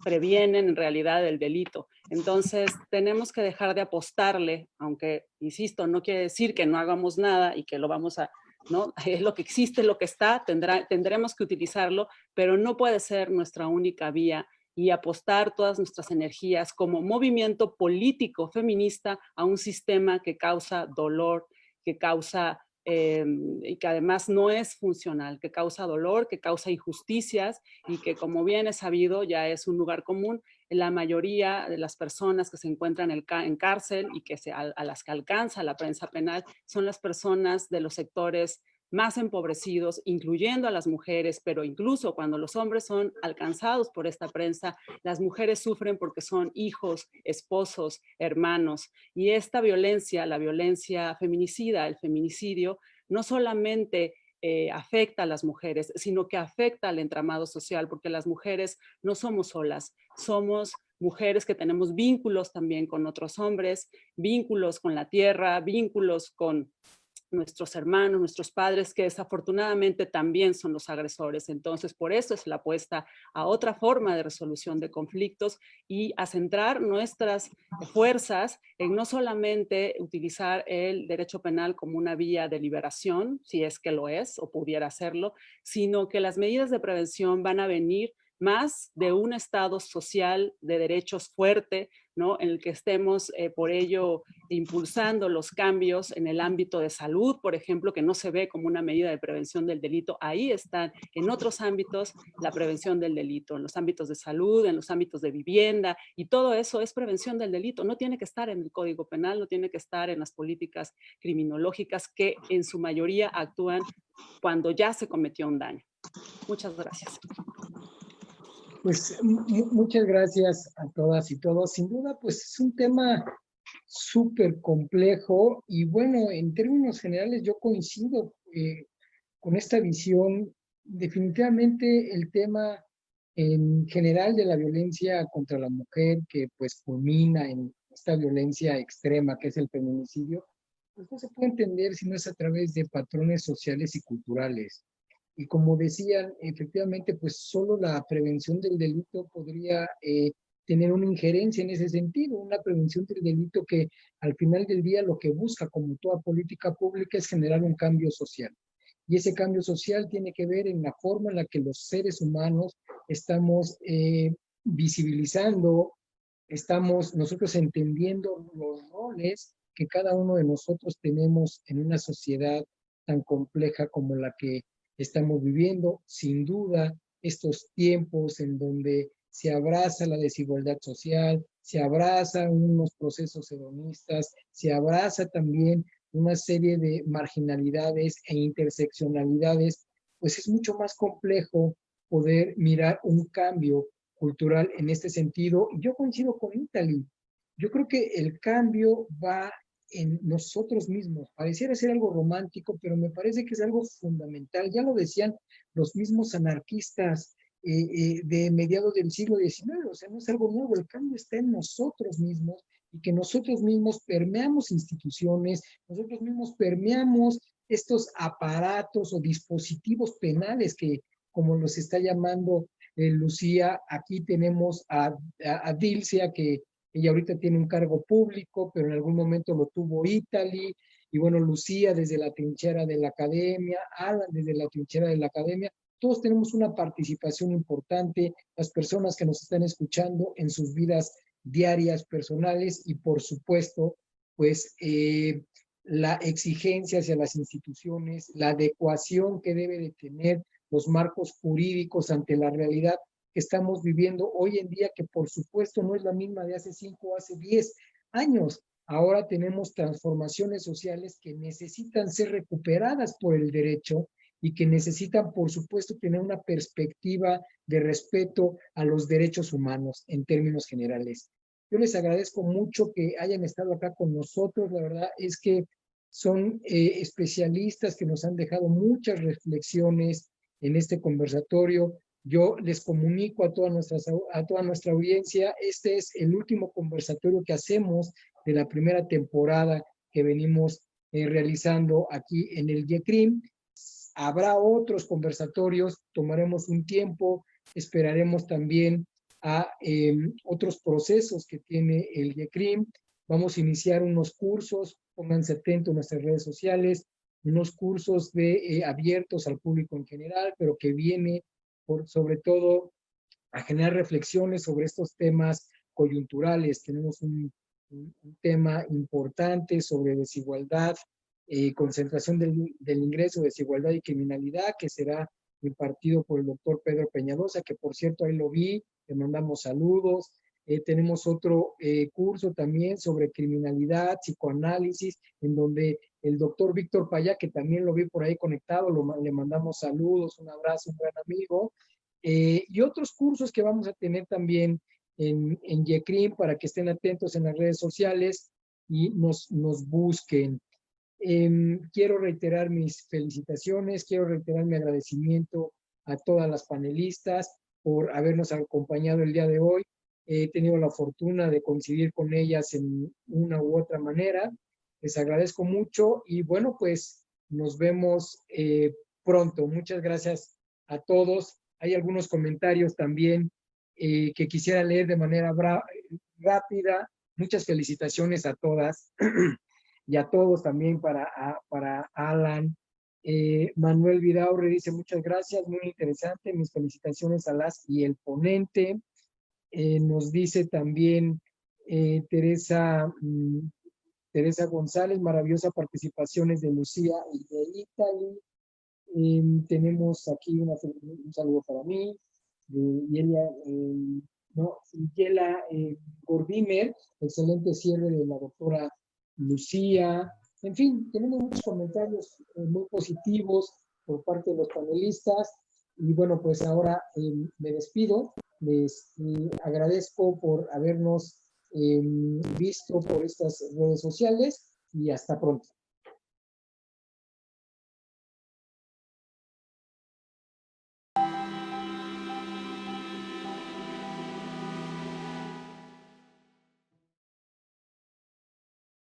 previenen en realidad el delito. Entonces, tenemos que dejar de apostarle, aunque, insisto, no quiere decir que no hagamos nada y que lo vamos a, ¿no? Es lo que existe, lo que está, tendremos que utilizarlo, pero no puede ser nuestra única vía, y apostar todas nuestras energías como movimiento político feminista a un sistema que causa dolor, que causa y que además no es funcional, que causa dolor, que causa injusticias, y que, como bien es sabido, ya es un lugar común. La mayoría de las personas que se encuentran en cárcel y que a las que alcanza la prensa penal son las personas de los sectores más empobrecidos, incluyendo a las mujeres, pero incluso cuando los hombres son alcanzados por esta prensa, las mujeres sufren porque son hijos, esposos, hermanos. Y esta violencia, la violencia feminicida, el feminicidio, no solamente afecta a las mujeres, sino que afecta al entramado social, porque las mujeres no somos solas, somos mujeres que tenemos vínculos también con otros hombres, vínculos con la tierra, vínculos con nuestros hermanos, nuestros padres, que desafortunadamente también son los agresores. Entonces, por eso es la apuesta a otra forma de resolución de conflictos y a centrar nuestras fuerzas en no solamente utilizar el derecho penal como una vía de liberación, si es que lo es o pudiera serlo, sino que las medidas de prevención van a venir más de un Estado social de derechos fuerte, ¿no? En el que estemos por ello impulsando los cambios en el ámbito de salud, por ejemplo, que no se ve como una medida de prevención del delito. Ahí están en otros ámbitos la prevención del delito, en los ámbitos de salud, en los ámbitos de vivienda, y todo eso es prevención del delito. No tiene que estar en el Código Penal, no tiene que estar en las políticas criminológicas que en su mayoría actúan cuando ya se cometió un daño. Muchas gracias. Pues muchas gracias a todas y todos. Sin duda, pues es un tema súper complejo y bueno, en términos generales yo coincido con esta visión. Definitivamente el tema en general de la violencia contra la mujer, que pues culmina en esta violencia extrema que es el feminicidio, pues no se puede entender si no es a través de patrones sociales y culturales. Y como decían, efectivamente, pues solo la prevención del delito podría tener una injerencia en ese sentido, una prevención del delito que al final del día lo que busca, como toda política pública, es generar un cambio social. Y ese cambio social tiene que ver en la forma en la que los seres humanos estamos visibilizando, estamos nosotros entendiendo los roles que cada uno de nosotros tenemos en una sociedad tan compleja como la que estamos viviendo. Sin duda, estos tiempos en donde se abraza la desigualdad social, se abraza unos procesos hedonistas, se abraza también una serie de marginalidades e interseccionalidades, pues es mucho más complejo poder mirar un cambio cultural en este sentido. Y yo coincido con Italy. Yo creo que el cambio va en nosotros mismos. Pareciera ser algo romántico, pero me parece que es algo fundamental. Ya lo decían los mismos anarquistas de mediados del siglo XIX, o sea, no es algo nuevo, el cambio está en nosotros mismos y que nosotros mismos permeamos instituciones, nosotros mismos permeamos estos aparatos o dispositivos penales que, como los está llamando Lucía, aquí tenemos a Dilcia, que ella ahorita tiene un cargo público, pero en algún momento lo tuvo Italy, y bueno, Lucía desde la trinchera de la academia, Alan desde la trinchera de la academia, todos tenemos una participación importante, las personas que nos están escuchando en sus vidas diarias, personales, y por supuesto, pues la exigencia hacia las instituciones, la adecuación que debe de tener los marcos jurídicos ante la realidad que estamos viviendo hoy en día, que por supuesto no es la misma de hace 5 o hace 10 años. Ahora tenemos transformaciones sociales que necesitan ser recuperadas por el derecho y que necesitan, por supuesto, tener una perspectiva de respeto a los derechos humanos en términos generales. Yo les agradezco mucho que hayan estado acá con nosotros. La verdad es que son especialistas que nos han dejado muchas reflexiones en este conversatorio. Yo les comunico a toda nuestra audiencia, este es el último conversatorio que hacemos de la primera temporada que venimos realizando aquí en el YECRIM. Habrá otros conversatorios, tomaremos un tiempo, esperaremos también a otros procesos que tiene el YECRIM. Vamos a iniciar unos cursos, pónganse atentos en nuestras redes sociales, unos cursos abiertos al público en general, pero que viene sobre todo a generar reflexiones sobre estos temas coyunturales. Tenemos un tema importante sobre desigualdad, concentración del ingreso, desigualdad y criminalidad, que será impartido por el doctor Pedro Peñalosa, que por cierto ahí lo vi, le mandamos saludos. Tenemos otro curso también sobre criminalidad, psicoanálisis, en donde el doctor Víctor Payá, que también lo vi por ahí conectado, le mandamos saludos, un abrazo, un gran amigo. Y otros cursos que vamos a tener también en YECRIM para que estén atentos en las redes sociales y nos busquen. Quiero reiterar mis felicitaciones, quiero reiterar mi agradecimiento a todas las panelistas por habernos acompañado el día de hoy. He tenido la fortuna de coincidir con ellas en una u otra manera. Les agradezco mucho y bueno, pues nos vemos pronto. Muchas gracias a todos. Hay algunos comentarios también que quisiera leer de manera rápida. Muchas felicitaciones a todas y a todos también para Alan. Manuel Vidaurre dice muchas gracias, muy interesante. Mis felicitaciones a las y el ponente. Nos dice también Teresa González, maravillosa participaciones de Lucía y de Italy. Tenemos aquí un saludo para mí, de Yela Gordimer, excelente cierre de la doctora Lucía. En fin, tenemos muchos comentarios muy positivos por parte de los panelistas. Y bueno, pues ahora me despido. Les agradezco por habernos visto por estas redes sociales y hasta pronto.